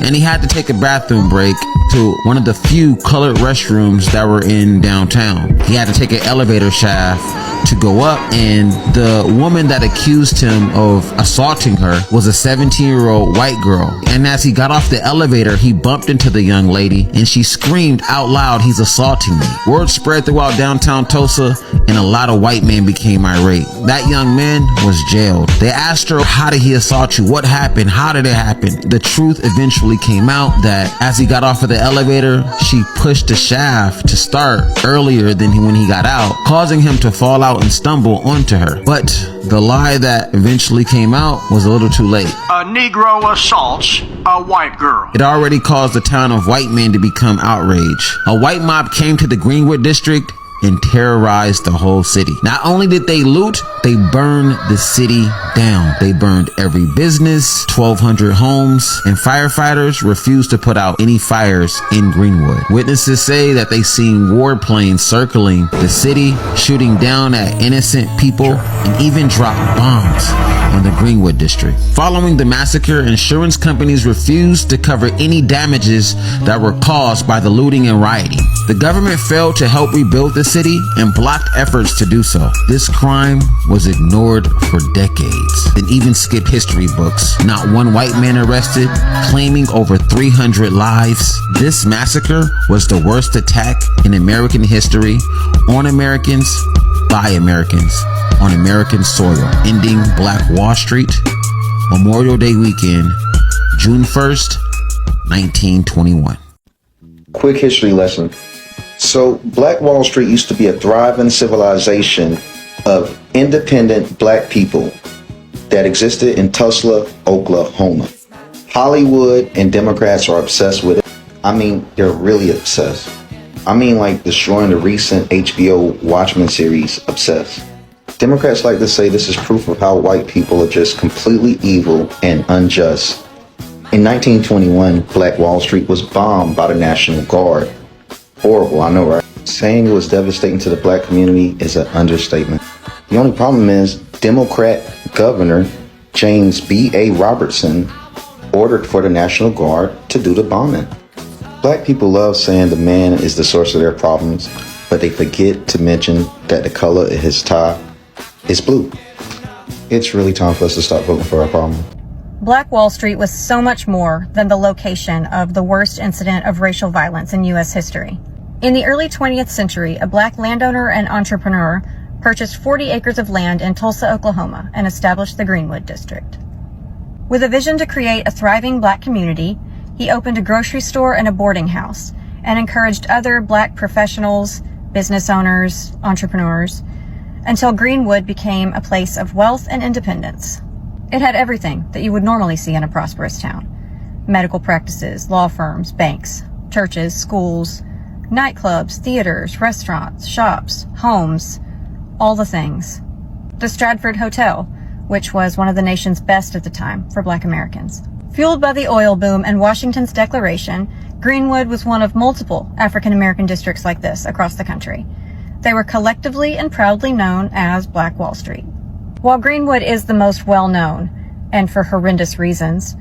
and he had to take a bathroom break to one of the few colored restrooms that were in downtown. He had to take an elevator shaft to go up, and the woman that accused him of assaulting her was a 17-year-old white girl. And as he got off the elevator, he bumped into the young lady, and she screamed out loud, "He's assaulting me." Word spread throughout downtown Tulsa, and a lot of white men became irate. That young man was jailed. They asked her, "How did he assault you? What happened? How did it happen?" The truth eventually came out that as he got off of the elevator, she pushed the shaft to start earlier than when he got out, causing him to fall out and stumble onto her. But the lie that eventually came out was a little too late. A Negro assaults a white girl. It already caused the town of white men to become outraged. A white mob came to the Greenwood District and terrorized the whole city. Not only did they loot, they burned the city down. They burned every business, 1,200 homes, and firefighters refused to put out any fires in Greenwood. Witnesses say that they seen warplanes circling the city, shooting down at innocent people, and even dropped bombs on the Greenwood District. Following the massacre, insurance companies refused to cover any damages that were caused by the looting and rioting. The government failed to help rebuild the city and blocked efforts to do so. This crime was ignored for decades and even skipped history books. Not one white man arrested, claiming over 300 lives. This massacre was the worst attack in American history on Americans by Americans on American soil, ending Black Wall Street, Memorial Day weekend, June 1st, 1921. Quick history lesson. So, Black Wall Street used to be a thriving civilization of independent black people that existed in Tulsa, Oklahoma. Hollywood and Democrats are obsessed with it. I mean, they're really obsessed. I mean, like destroying the recent HBO Watchmen series, obsessed. Democrats like to say this is proof of how white people are just completely evil and unjust. In 1921, Black Wall Street was bombed by the National Guard. Horrible, I know, right? Saying it was devastating to the black community is an understatement. The only problem is Democrat Governor James B.A. Robertson ordered for the National Guard to do the bombing. Black people love saying the man is the source of their problems, but they forget to mention that the color of his tie is blue. It's really time for us to stop voting for our problem. Black Wall Street was so much more than the location of the worst incident of racial violence in U.S. history. In the early 20th century, a black landowner and entrepreneur purchased 40 acres of land in Tulsa, Oklahoma, and established the Greenwood District. With a vision to create a thriving black community, he opened a grocery store and a boarding house, and encouraged other black professionals, business owners, entrepreneurs, until Greenwood became a place of wealth and independence. It had everything that you would normally see in a prosperous town. Medical practices, law firms, banks, churches, schools, nightclubs, theaters, restaurants, shops, homes, all the things. The Stratford Hotel, which was one of the nation's best at the time for black Americans. Fueled by the oil boom and Washington's Declaration, Greenwood was one of multiple African American districts like this across the country. They were collectively and proudly known as Black Wall Street. While Greenwood is the most well-known, and for horrendous reasons,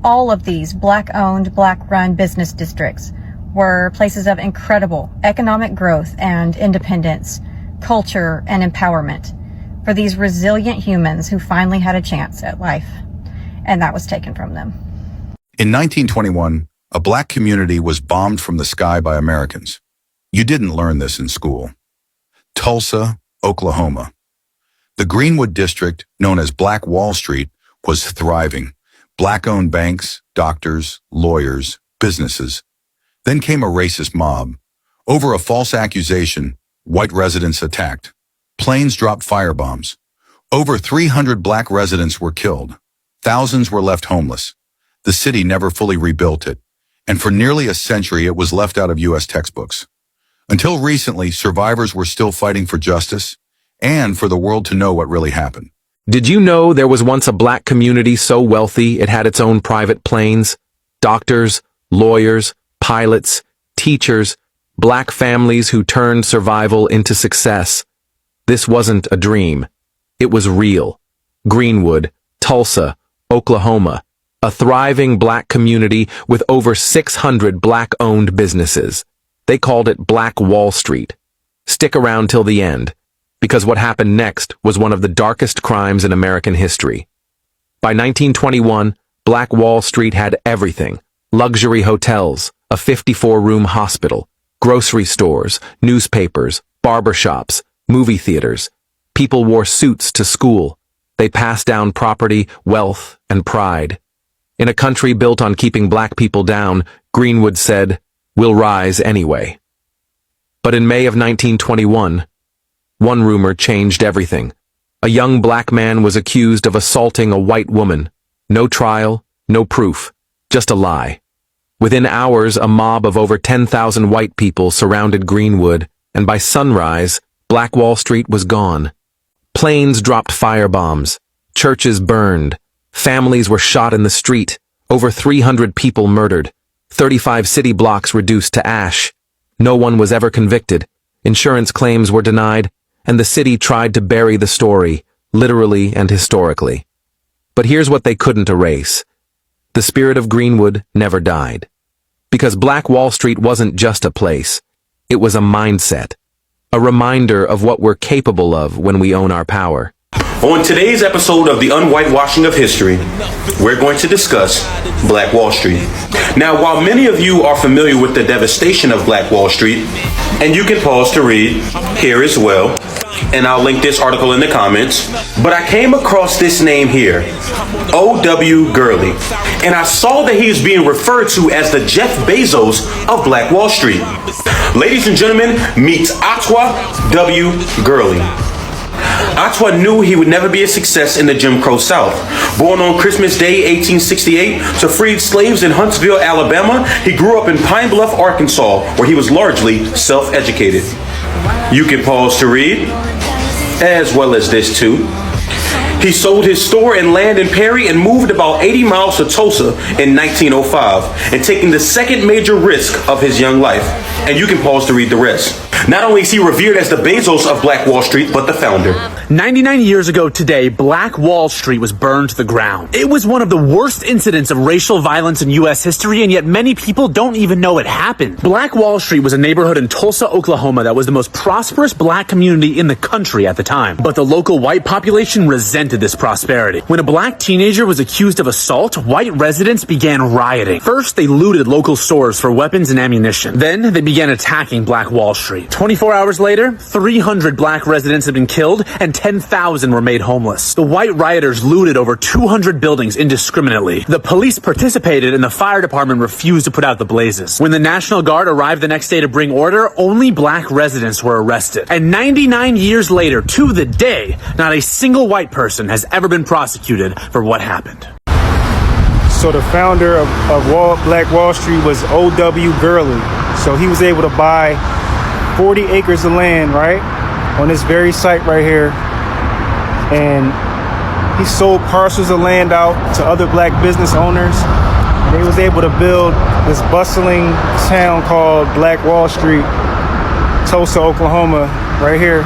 all of these black-owned, black-run business districts were places of incredible economic growth and independence, culture, and empowerment for these resilient humans who finally had a chance at life. And that was taken from them. In 1921, a black community was bombed from the sky by Americans. You didn't learn this in school. Tulsa, Oklahoma. The Greenwood District, known as Black Wall Street, was thriving. Black-owned banks, doctors, lawyers, businesses. Then came a racist mob. Over a false accusation, white residents attacked. Planes dropped firebombs. Over 300 black residents were killed. Thousands were left homeless. The city never fully rebuilt it, and for nearly a century it was left out of U.S. textbooks. Until recently, survivors were still fighting for justice and for the world to know what really happened. Did you know there was once a black community so wealthy it had its own private planes? Doctors, lawyers, pilots, teachers, black families who turned survival into success. This wasn't a dream. It was real. Greenwood, Tulsa, Oklahoma, a thriving black community with over 600 black-owned businesses. They called it Black Wall Street. Stick around till the end, because what happened next was one of the darkest crimes in American history. By 1921, Black Wall Street had everything: luxury hotels, a 54-room hospital, grocery stores, newspapers, barbershops, movie theaters. People wore suits to school. They passed down property, wealth, and pride. In a country built on keeping black people down, Greenwood said, "We'll rise anyway." But in May of 1921, one rumor changed everything. A young black man was accused of assaulting a white woman. No trial, no proof, just a lie. Within hours, a mob of over 10,000 white people surrounded Greenwood, and by sunrise, Black Wall Street was gone. Planes dropped firebombs. Churches burned. Families were shot in the street. Over 300 people murdered. 35 city blocks reduced to ash. No one was ever convicted. Insurance claims were denied, and the city tried to bury the story, literally and historically. But here's what they couldn't erase. The spirit of Greenwood never died. Because Black Wall Street wasn't just a place. It was a mindset. A reminder of what we're capable of when we own our power. On today's episode of the Unwhitewashing of History, we're going to discuss Black Wall Street. Now, while many of you are familiar with the devastation of Black Wall Street, and you can pause to read here as well, and I'll link this article in the comments, but I came across this name here, O.W. Gurley, and I saw that he is being referred to as the Jeff Bezos of Black Wall Street. Ladies and gentlemen, meet Otwa W. Gurley. Ottawa knew he would never be a success in the Jim Crow South. Born on Christmas Day, 1868, to freed slaves in Huntsville, Alabama, he grew up in Pine Bluff, Arkansas, where he was largely self-educated. You can pause to read, as well as this too. He sold his store and land in Perry and moved about 80 miles to Tulsa in 1905, and taking the second major risk of his young life. And you can pause to read the rest. Not only is he revered as the Bezos of Black Wall Street, but the founder. 99 years ago today, Black Wall Street was burned to the ground. It was one of the worst incidents of racial violence in U.S. history, and yet many people don't even know it happened. Black Wall Street was a neighborhood in Tulsa, Oklahoma that was the most prosperous black community in the country at the time. But the local white population resented this prosperity. When a black teenager was accused of assault, white residents began rioting. First, they looted local stores for weapons and ammunition. Then, they began attacking Black Wall Street. 24 hours later, 300 black residents had been killed and 10,000 were made homeless. The white rioters looted over 200 buildings indiscriminately. The police participated and the fire department refused to put out the blazes. When the National Guard arrived the next day to bring order, only black residents were arrested. And 99 years later, to the day, not a single white person has ever been prosecuted for what happened. So the founder of Black Wall Street was O.W. Gurley. So he was able to buy 40 acres of land, right, on this very site right here. And he sold parcels of land out to other black business owners. And they was able to build this bustling town called Black Wall Street, Tulsa, Oklahoma, right here.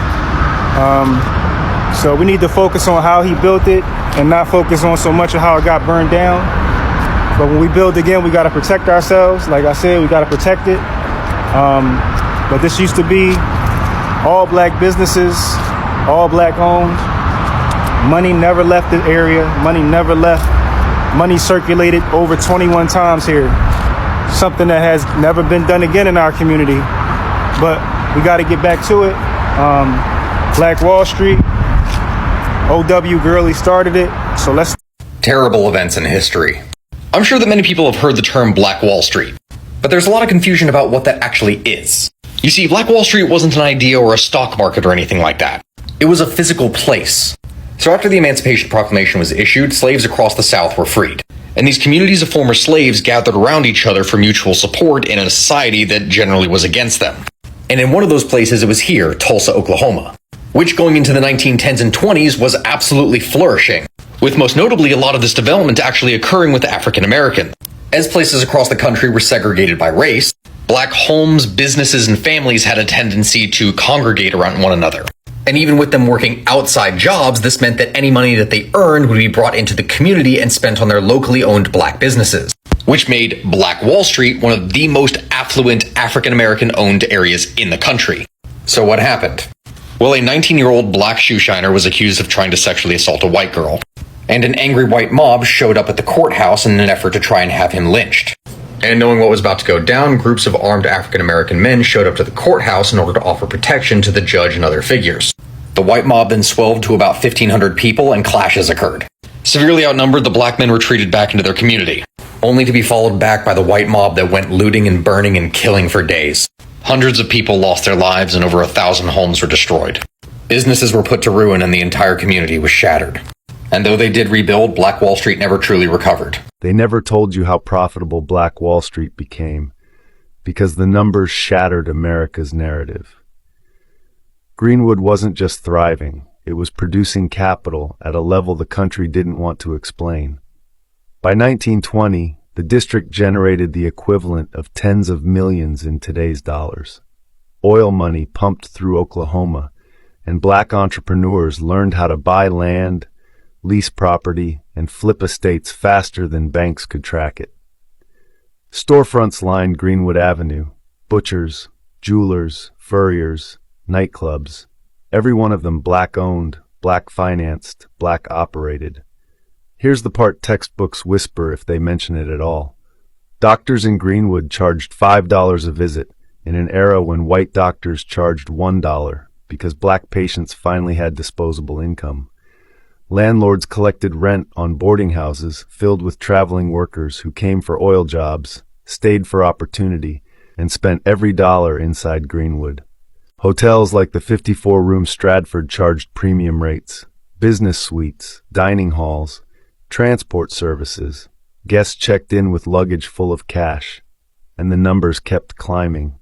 So we need to focus on how he built it and not focus on so much of how it got burned down. But when we build again, we got to protect ourselves. Like I said, we got to protect it. But this used to be all black businesses, all black owned. Money never left the area. Money never left. Money circulated over 21 times here. Something that has never been done again in our community. But we got to get back to it. Black Wall Street, O.W. Gurley started it. So let's... Terrible events in history. I'm sure that many people have heard the term Black Wall Street, but there's a lot of confusion about what that actually is. You see, Black Wall Street wasn't an idea or a stock market or anything like that. It was a physical place. So after the Emancipation Proclamation was issued, slaves across the South were freed. And these communities of former slaves gathered around each other for mutual support in a society that generally was against them. And in one of those places, it was here, Tulsa, Oklahoma, which going into the 1910s and 20s was absolutely flourishing, with most notably a lot of this development actually occurring with African Americans. As places across the country were segregated by race, black homes, businesses, and families had a tendency to congregate around one another. And even with them working outside jobs, this meant that any money that they earned would be brought into the community and spent on their locally owned black businesses, which made Black Wall Street one of the most affluent African American owned areas in the country. So what happened? Well, a 19-year-old black shoe shiner was accused of trying to sexually assault a white girl, and an angry white mob showed up at the courthouse in an effort to try and have him lynched. And knowing what was about to go down, groups of armed African-American men showed up to the courthouse in order to offer protection to the judge and other figures. The white mob then swelled to about 1,500 people and clashes occurred. Severely outnumbered, the black men retreated back into their community, only to be followed back by the white mob that went looting and burning and killing for days. Hundreds of people lost their lives and over 1,000 homes were destroyed. Businesses were put to ruin and the entire community was shattered. And though they did rebuild, Black Wall Street never truly recovered. They never told you how profitable Black Wall Street became, because the numbers shattered America's narrative. Greenwood wasn't just thriving, it was producing capital at a level the country didn't want to explain. By 1920, the district generated the equivalent of tens of millions in today's dollars. Oil money pumped through Oklahoma, and black entrepreneurs learned how to buy land, lease property, and flip estates faster than banks could track it. Storefronts lined Greenwood Avenue, butchers, jewelers, furriers, nightclubs, every one of them black-owned, black-financed, black-operated. Here's the part textbooks whisper if they mention it at all. Doctors in Greenwood charged $5 a visit in an era when white doctors charged $1 because black patients finally had disposable income. Landlords collected rent on boarding houses filled with traveling workers who came for oil jobs, stayed for opportunity, and spent every dollar inside Greenwood. Hotels like the 54-room Stratford charged premium rates, business suites, dining halls, transport services. Guests checked in with luggage full of cash, and the numbers kept climbing.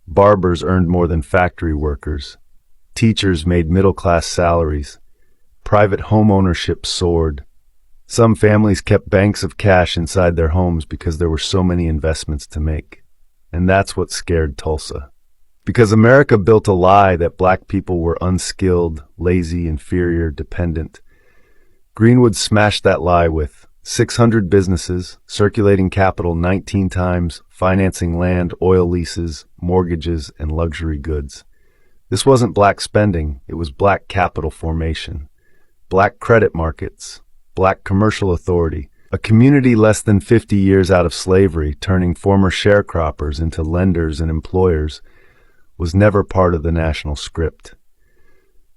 Barbers earned more than factory workers. Teachers made middle-class salaries. Private home ownership soared. Some families kept banks of cash inside their homes because there were so many investments to make. And that's what scared Tulsa. Because America built a lie that black people were unskilled, lazy, inferior, dependent. Greenwood smashed that lie with 600 businesses, circulating capital 19 times, financing land, oil leases, mortgages, and luxury goods. This wasn't black spending, it was black capital formation. Black credit markets, black commercial authority, a community less than 50 years out of slavery, turning former sharecroppers into lenders and employers, was never part of the national script.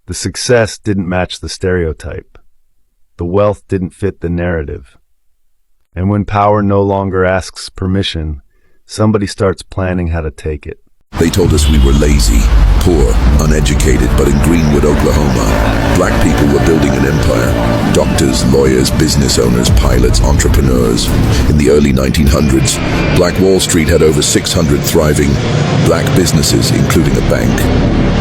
The success didn't match the stereotype. The wealth didn't fit the narrative. And when power no longer asks permission, somebody starts planning how to take it. They told us we were lazy, poor, uneducated, but in Greenwood, Oklahoma, black people were building an empire. Doctors, lawyers, business owners, pilots, entrepreneurs. In the early 1900s, Black Wall Street had over 600 thriving black businesses, including a bank,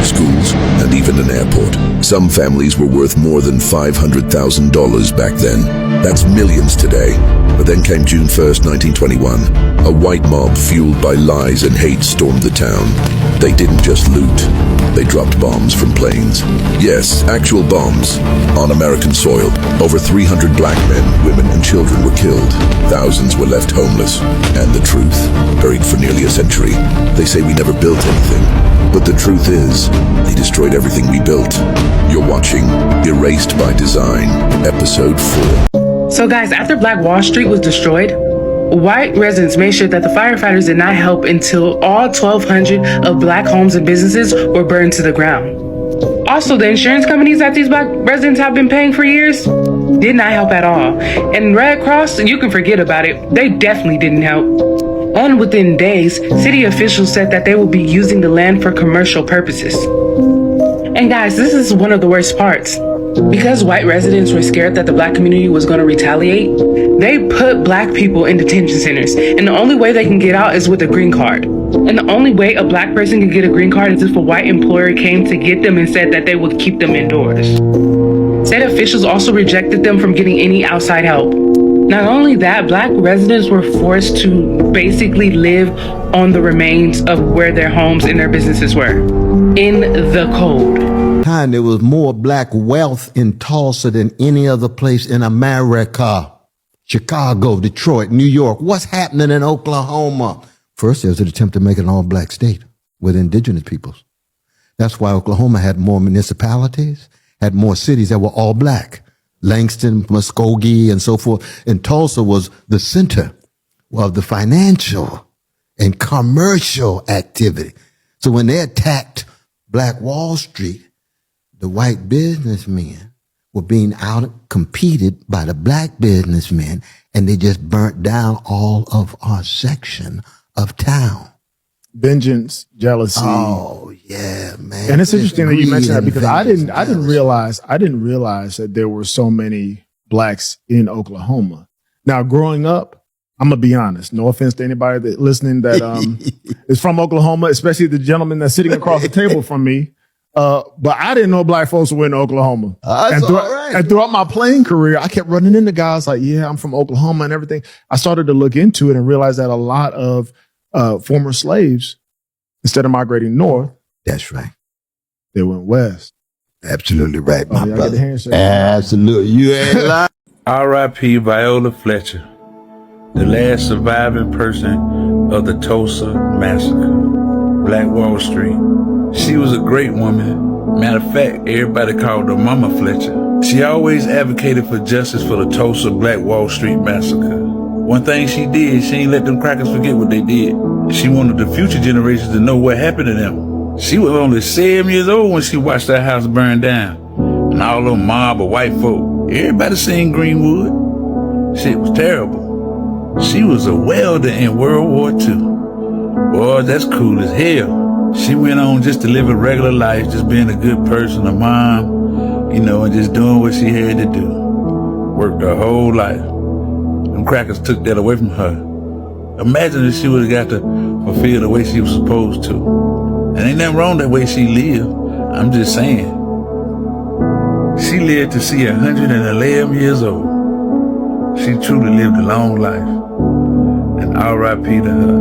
schools, and even an airport. Some families were worth more than $500,000 back then. That's millions today. But then came June 1st, 1921. A white mob fueled by lies and hate stormed the town. They didn't just loot. They dropped bombs from planes. Yes, actual bombs on American soil. Over 300 black men, women, and children were killed. Thousands were left homeless. And the truth, buried for nearly a century. They say we never built anything. But the truth is, they destroyed everything we built. You're watching Erased by Design, Episode 4. So guys, after Black Wall Street was destroyed, white residents made sure that the firefighters did not help until all 1,200 of black homes and businesses were burned to the ground. Also, the insurance companies that these black residents have been paying for years did not help at all. And Red Cross, you can forget about it. They definitely didn't help. And within days, city officials said that they will be using the land for commercial purposes. And guys, this is one of the worst parts. Because white residents were scared that the black community was going to retaliate, they put black people in detention centers. And the only way they can get out is with a green card. And the only way a black person can get a green card is if a white employer came to get them and said that they would keep them indoors. State officials also rejected them from getting any outside help. Not only that, black residents were forced to basically live on the remains of where their homes and their businesses were, in the cold. Time there was more black wealth in Tulsa than any other place in America. Chicago, Detroit, New York. What's happening in Oklahoma? First, there was an attempt to make it an all-black state with indigenous peoples. That's why Oklahoma had more municipalities, had more cities that were all black. Langston, Muskogee, and so forth. And Tulsa was the center of the financial and commercial activity. So when they attacked Black Wall Street, the white businessmen were being out-competed by the black businessmen, and they just burnt down all of our section of town. Vengeance, jealousy. Oh yeah, man. And it's interesting that you mentioned that because I didn't realize that there were so many blacks in Oklahoma. Now, growing up, I'm gonna be honest. No offense to anybody that listening that is from Oklahoma, especially the gentleman that's sitting across the table from me. But I didn't know black folks were in Oklahoma. And throughout my playing career, I kept running into guys like, yeah, I'm from Oklahoma and everything. I started to look into it and realize that a lot of former slaves, instead of migrating north, that's right, they went west. Absolutely right, my brother. Absolutely, you ain't lying. R.I.P. Viola Fletcher, the last surviving person of the Tulsa Massacre, Black Wall Street. She was a great woman. Matter of fact, everybody called her Mama Fletcher. She always advocated for justice for the Tulsa Black Wall Street Massacre. One thing she did, she ain't let them crackers forget what they did. She wanted the future generations to know what happened to them. She was only 7 years old when she watched that house burn down. And all them mob of white folk, everybody seen Greenwood. Shit was terrible. She was a welder in World War II. Boy, that's cool as hell. She went on just to live a regular life, just being a good person, a mom, you know, and just doing what she had to do. Worked her whole life. Them crackers took that away from her. Imagine if she would have got to fulfill the way she was supposed to. And ain't nothing wrong that way she lived. I'm just saying. She lived to see 111 years old. She truly lived a long life. And R.I.P. to her.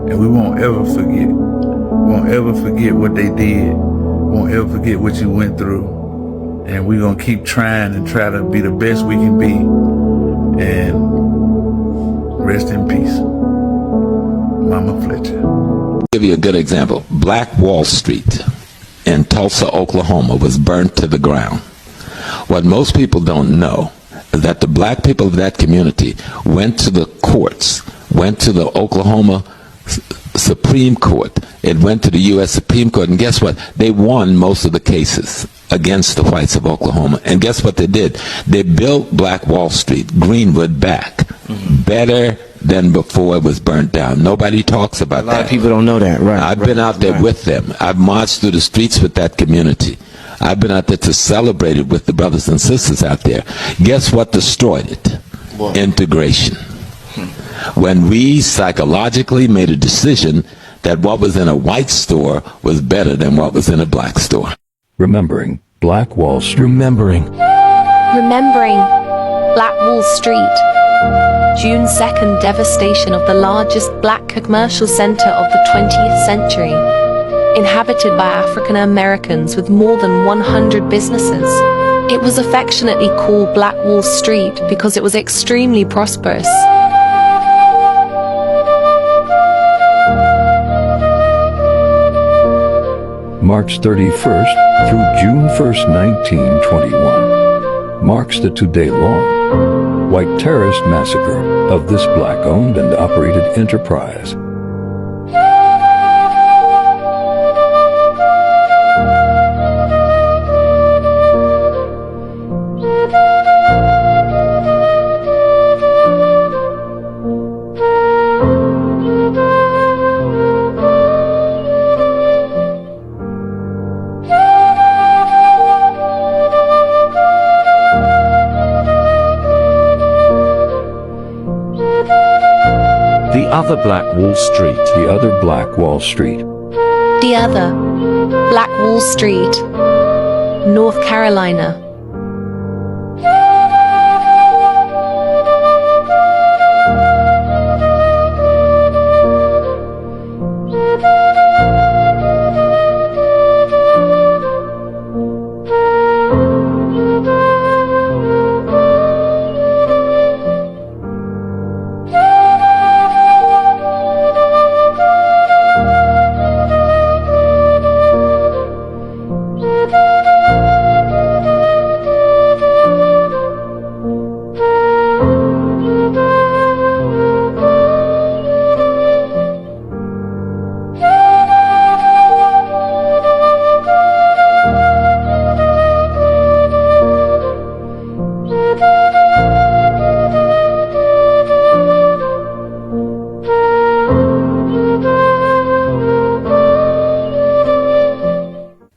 And we won't ever forget. Won't ever forget what they did. Won't ever forget what you went through. And we're going to keep trying and try to be the best we can be. And rest in peace. Mama Fletcher. I'll give you a good example. Black Wall Street in Tulsa, Oklahoma was burnt to the ground. What most people don't know is that the black people of that community went to the courts, went to the Oklahoma Supreme Court. It went to the U.S. Supreme Court, and guess what? They won most of the cases against the whites of Oklahoma. And guess what they did? They built Black Wall Street, Greenwood, back better than before it was burnt down. Nobody talks about that. A lot of people don't know that, right? I've been out there with them. I've marched through the streets with that community. I've been out there to celebrate it with the brothers and sisters out there. Guess what destroyed it? What? Integration. When we psychologically made a decision that what was in a white store was better than what was in a black store. Remembering Black Wall Street. Remembering Black Wall Street. June 2nd, devastation of the largest black commercial center of the 20th century. Inhabited by African Americans with more than 100 businesses. It was affectionately called Black Wall Street because it was extremely prosperous. March 31st through June 1st, 1921, marks the two-day-long white terrorist massacre of this black-owned and operated enterprise. The other Black Wall Street. The other Black Wall Street. The other Black Wall Street, North Carolina.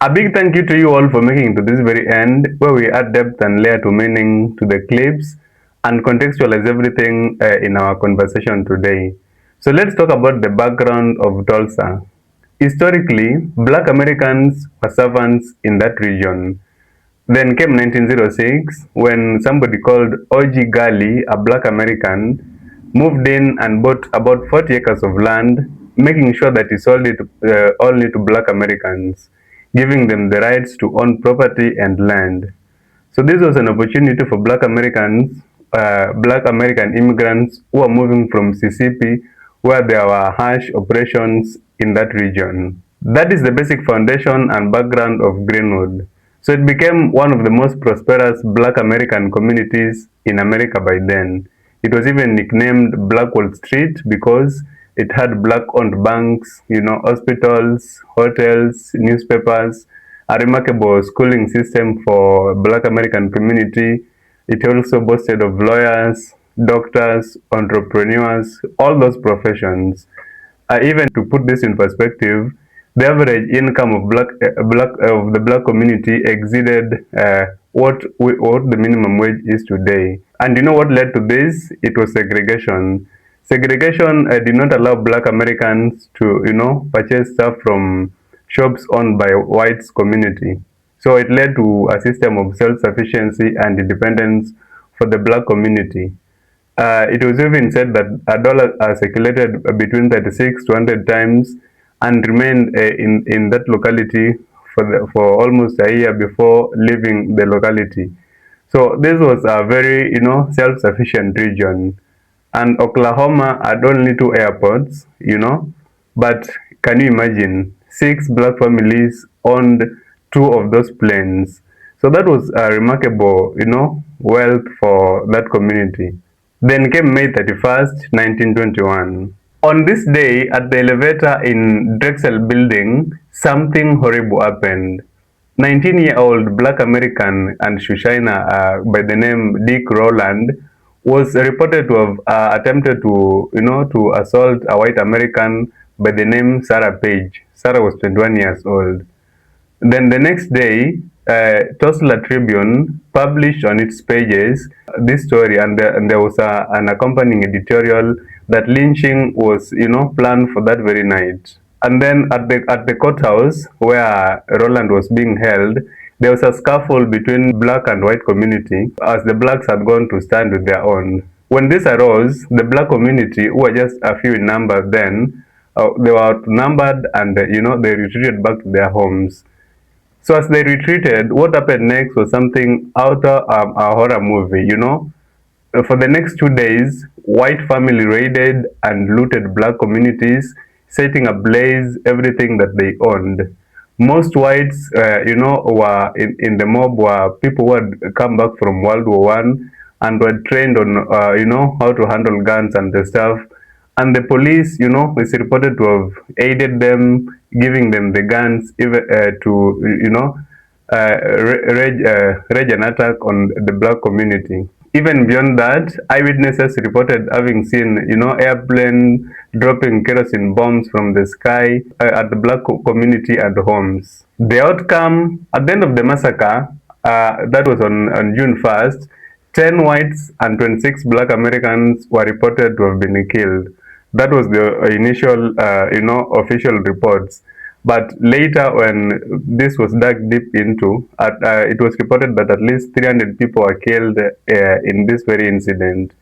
A big thank you to you all for making it to this very end, where we add depth and layer to meaning to the clips and contextualize everything in our conversation today. So let's talk about the background of Tulsa. Historically, Black Americans were servants in that region. Then came 1906, when somebody called O.G. Galley, a Black American, moved in and bought about 40 acres of land, making sure that he sold it only to Black Americans, giving them the rights to own property and land. So this was an opportunity for Black Americans, Black American immigrants who were moving from Mississippi, where there were harsh oppressions in that region. That is the basic foundation and background of Greenwood. So it became one of the most prosperous Black American communities in America by then. It was even nicknamed Black Wall Street because it had black-owned banks, hospitals, hotels, newspapers, a remarkable schooling system for Black American community. It also boasted of lawyers, doctors, entrepreneurs, all those professions. Even to put this in perspective, The average income of the black community exceeded what the minimum wage is today. And you know what led to this? It was segregation. Segregation did not allow black Americans to, purchase stuff from shops owned by whites community. So it led to a system of self-sufficiency and independence for the black community. It was even said that a dollar circulated between 36 to 100 times and remained in that locality for almost a year before leaving the locality. So this was a very, self-sufficient region. And Oklahoma had only 2 airports, but can you imagine? 6 black families owned 2 of those planes. So that was a remarkable, wealth for that community. Then came May 31st, 1921. On this day, at the elevator in Drexel building, something horrible happened. 19-year-old black American and Shoshana by the name Dick Rowland was reported to have attempted to assault a white American by the name Sarah Page. Sarah was 21 years old. Then the next day, Tulsa Tribune published on its pages this story, and there was an accompanying editorial that lynching was, planned for that very night. And then at the courthouse where Roland was being held, there was a scuffle between black and white community as the blacks had gone to stand with their own. When this arose, the black community, who were just a few in number then, they were outnumbered and they retreated back to their homes. So as they retreated, what happened next was something out of a horror movie, For the next 2 days, white family raided and looted black communities, setting ablaze everything that they owned. Most whites, were in the mob were people who had come back from World War I and were trained on, how to handle guns and the stuff. And the police, is reported to have aided them, giving them the guns even to, rage an attack on the black community. Even beyond that, eyewitnesses reported having seen, airplane dropping kerosene bombs from the sky at the black community and homes. The outcome, at the end of the massacre, that was on June 1st, 10 whites and 26 black Americans were reported to have been killed. That was the initial, official reports. But later, when this was dug deep into, it was reported that at least 300 people were killed in this very incident.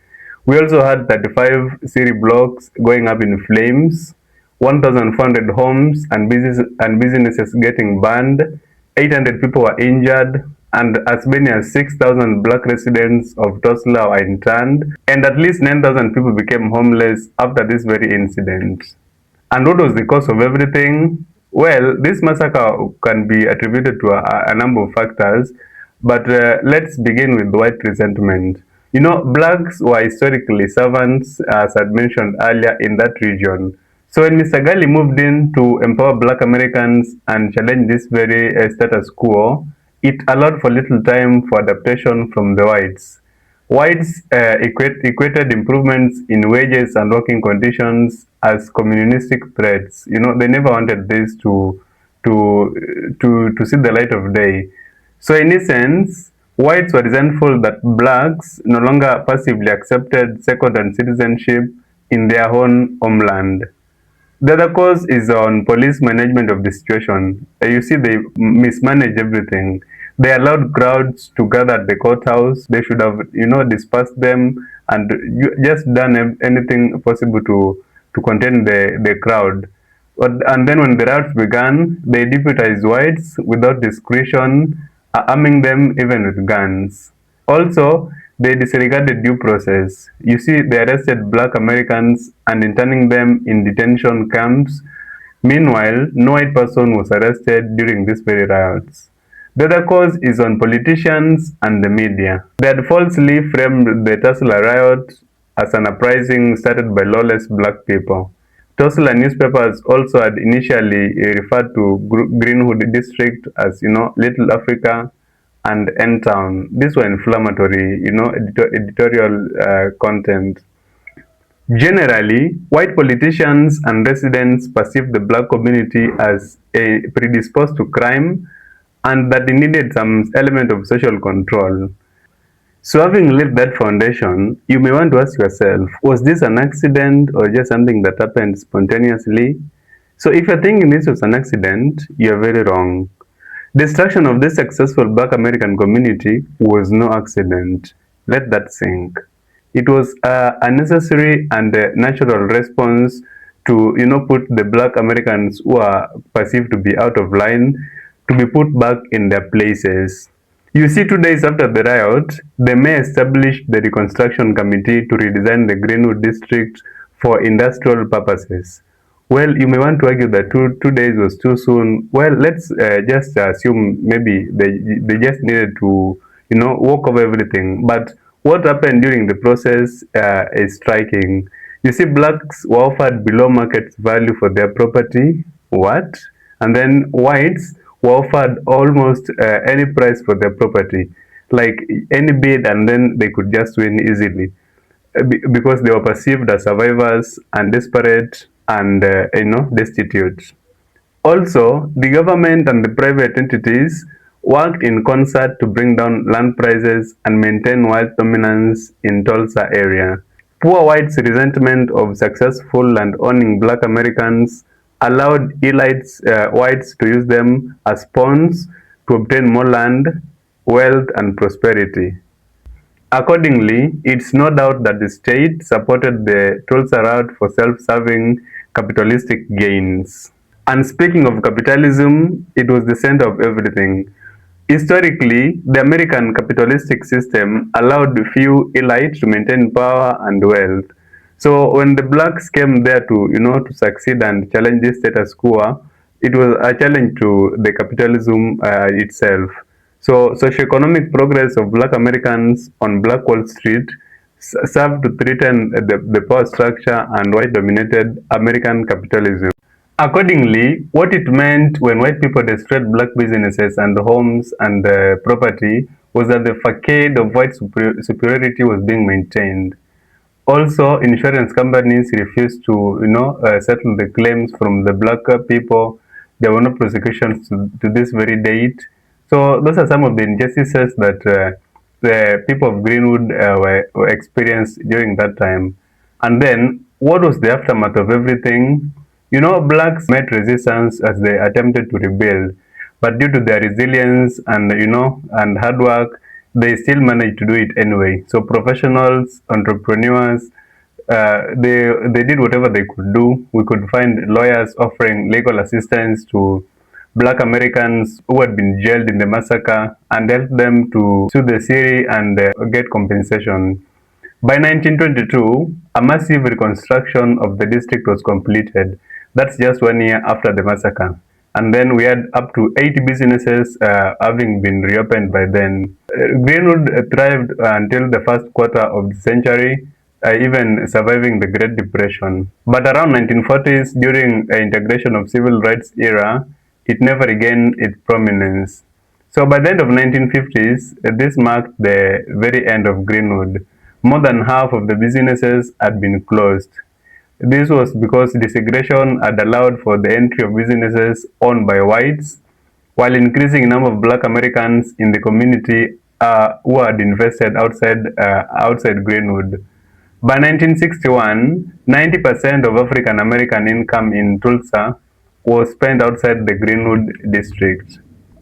We also had 35 city blocks going up in flames, 1,400 homes and businesses getting burned, 800 people were injured, and as many as 6,000 black residents of Tulsa were interned, and at least 9,000 people became homeless after this very incident. And what was the cause of everything? Well, this massacre can be attributed to a number of factors, but let's begin with white resentment. Blacks were historically servants, as I mentioned earlier, in that region. So when Mr. Gali moved in to empower black Americans and challenge this very status quo, it allowed for little time for adaptation from the whites. Whites equated improvements in wages and working conditions as communistic threats. They never wanted this to see the light of day. So in essence, whites were resentful that blacks no longer passively accepted second-hand citizenship in their own homeland. The other cause is on police management of the situation. You see, they mismanaged everything. They allowed crowds to gather at the courthouse. They should have, dispersed them and just done anything possible to contain the crowd. And then when the riots began, they deputized whites without discretion, arming them even with guns. Also, they disregarded due process. You see, they arrested black Americans and interning them in detention camps. Meanwhile, no white person was arrested during these very riots. The other cause is on politicians and the media. They had falsely framed the Tulsa riot as an uprising started by lawless black people. Tulsa newspapers also had initially referred to Greenwood District as, Little Africa and End Town. These were inflammatory, editorial content. Generally, white politicians and residents perceived the black community as predisposed to crime, and that it needed some element of social control. So having laid that foundation, you may want to ask yourself, was this an accident or just something that happened spontaneously? So if you're thinking this was an accident, you're very wrong. Destruction of this successful Black American community was no accident. Let that sink. It was a necessary and a natural response to, put the Black Americans who are perceived to be out of line to be put back in their places. You see, 2 days after the riot, the mayor established the Reconstruction Committee to redesign the Greenwood District for industrial purposes. Well, you may want to argue that two days was too soon. Well, let's just assume maybe they just needed to, walk over everything. But what happened during the process is striking. You see, blacks were offered below market value for their property. What? And then whites were offered almost any price for their property, like any bid, and then they could just win easily because they were perceived as survivors and desperate and destitute. Also, the government and the private entities worked in concert to bring down land prices and maintain white dominance in Tulsa area. Poor whites' resentment of successful land-owning Black Americans allowed elites whites to use them as pawns to obtain more land, wealth, and prosperity. Accordingly, it's no doubt that the state supported the Tulsa route for self-serving capitalistic gains. And speaking of capitalism, it was the center of everything. Historically, the American capitalistic system allowed few elites to maintain power and wealth. So when the blacks came there to succeed and challenge this status quo, it was a challenge to the capitalism itself. So socioeconomic progress of Black Americans on Black Wall Street served to threaten the power structure and white-dominated American capitalism. Accordingly, what it meant when white people destroyed black businesses and homes and property was that the facade of white superiority was being maintained. Also, insurance companies refused to, settle the claims from the black people. There were no prosecutions to this very date. So those are some of the injustices that the people of Greenwood were experienced during that time. And then, what was the aftermath of everything? Blacks met resistance as they attempted to rebuild, but due to their resilience and hard work, they still managed to do it anyway. So professionals, entrepreneurs, they did whatever they could do. We could find lawyers offering legal assistance to Black Americans who had been jailed in the massacre and help them to sue the city and get compensation. By 1922, a massive reconstruction of the district was completed. That's just 1 year after the massacre. And then we had up to 80 businesses having been reopened by then. Greenwood thrived until the first quarter of the century, even surviving the Great Depression. But around 1940s, during the integration of civil rights era, it never regained its prominence. So by the end of 1950s, this marked the very end of Greenwood. More than half of the businesses had been closed. This was because desegregation had allowed for the entry of businesses owned by whites, while increasing number of Black Americans in the community who had invested outside Greenwood. By 1961, 90% of African American income in Tulsa was spent outside the Greenwood district.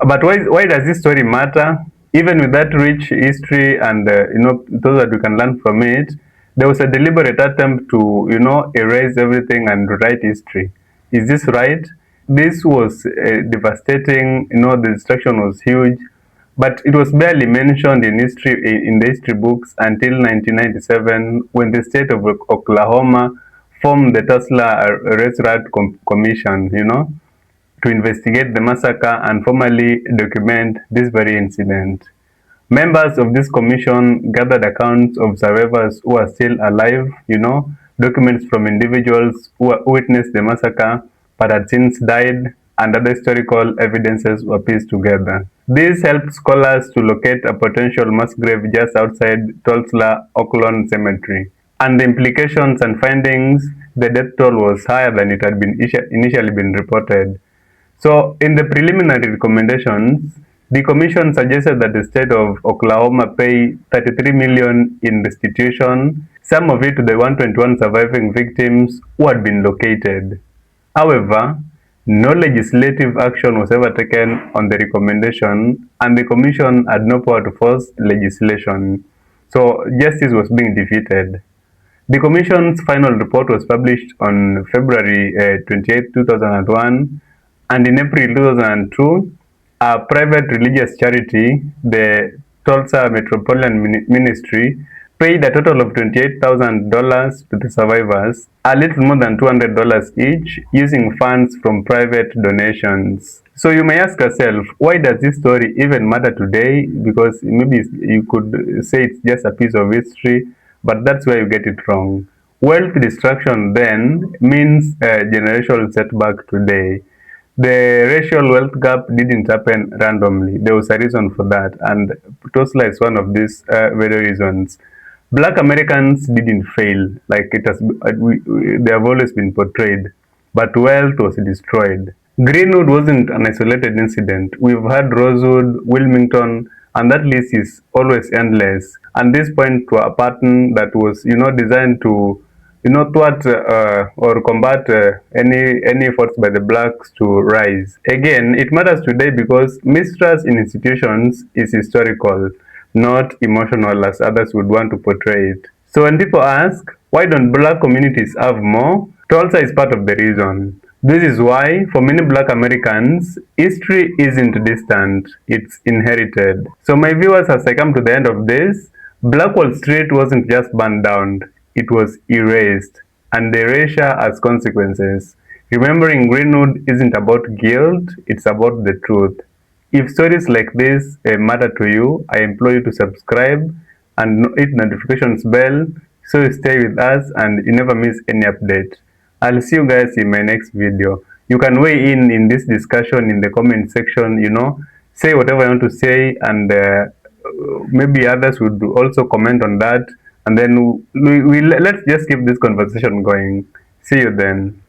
But why does this story matter? Even with that rich history and those that we can learn from it, there was a deliberate attempt to erase everything and rewrite history. Is this right? This was devastating. The destruction was huge, but it was barely mentioned in the history books until 1997, when the state of Oklahoma formed the Tulsa Race Commission, to investigate the massacre and formally document this very incident. Members of this commission gathered accounts of survivors who are still alive, documents from individuals who witnessed the massacre but had since died, and other historical evidences were pieced together. This helped scholars to locate a potential mass grave just outside Tulsa Oaklawn Cemetery. And the implications and findings, the death toll was higher than it had been initially been reported. So, in the preliminary recommendations, the commission suggested that the state of Oklahoma pay $33 million in restitution, some of it to the 121 surviving victims who had been located. However, no legislative action was ever taken on the recommendation, and the commission had no power to force legislation. So, justice was being defeated. The Commission's final report was published on February 28, 2001, and in April 2002, a private religious charity, the Tulsa Metropolitan Ministry, paid a total of $28,000 to the survivors, a little more than $200 each, using funds from private donations. So you may ask yourself, why does this story even matter today? Because maybe you could say it's just a piece of history, but that's where you get it wrong. Wealth destruction then means a generational setback today. The racial wealth gap didn't happen randomly. There was a reason for that, and Tulsa is one of these very reasons. Black Americans didn't fail, like they have always been portrayed, but wealth was destroyed. Greenwood wasn't an isolated incident. We've had Rosewood, Wilmington, and that list is always endless. And this point to a pattern that was, designed to, thwart or combat any efforts by the blacks to rise. Again, it matters today because mistrust in institutions is historical, not emotional as others would want to portray it. So when people ask, why don't black communities have more? Tulsa is part of the reason. This is why, for many black Americans, history isn't distant, it's inherited. So my viewers, as I come to the end of this, Black Wall Street wasn't just burned down, it was erased, and the erasure has consequences. Remembering Greenwood isn't about guilt, it's about the truth. If stories like this matter to you, I implore you to subscribe and hit notifications bell so you stay with us and you never miss any update. I'll see you guys in my next video. You can weigh in this discussion in the comment section, say whatever you want to say, and maybe others would also comment on that, and then let's just keep this conversation going. See you then.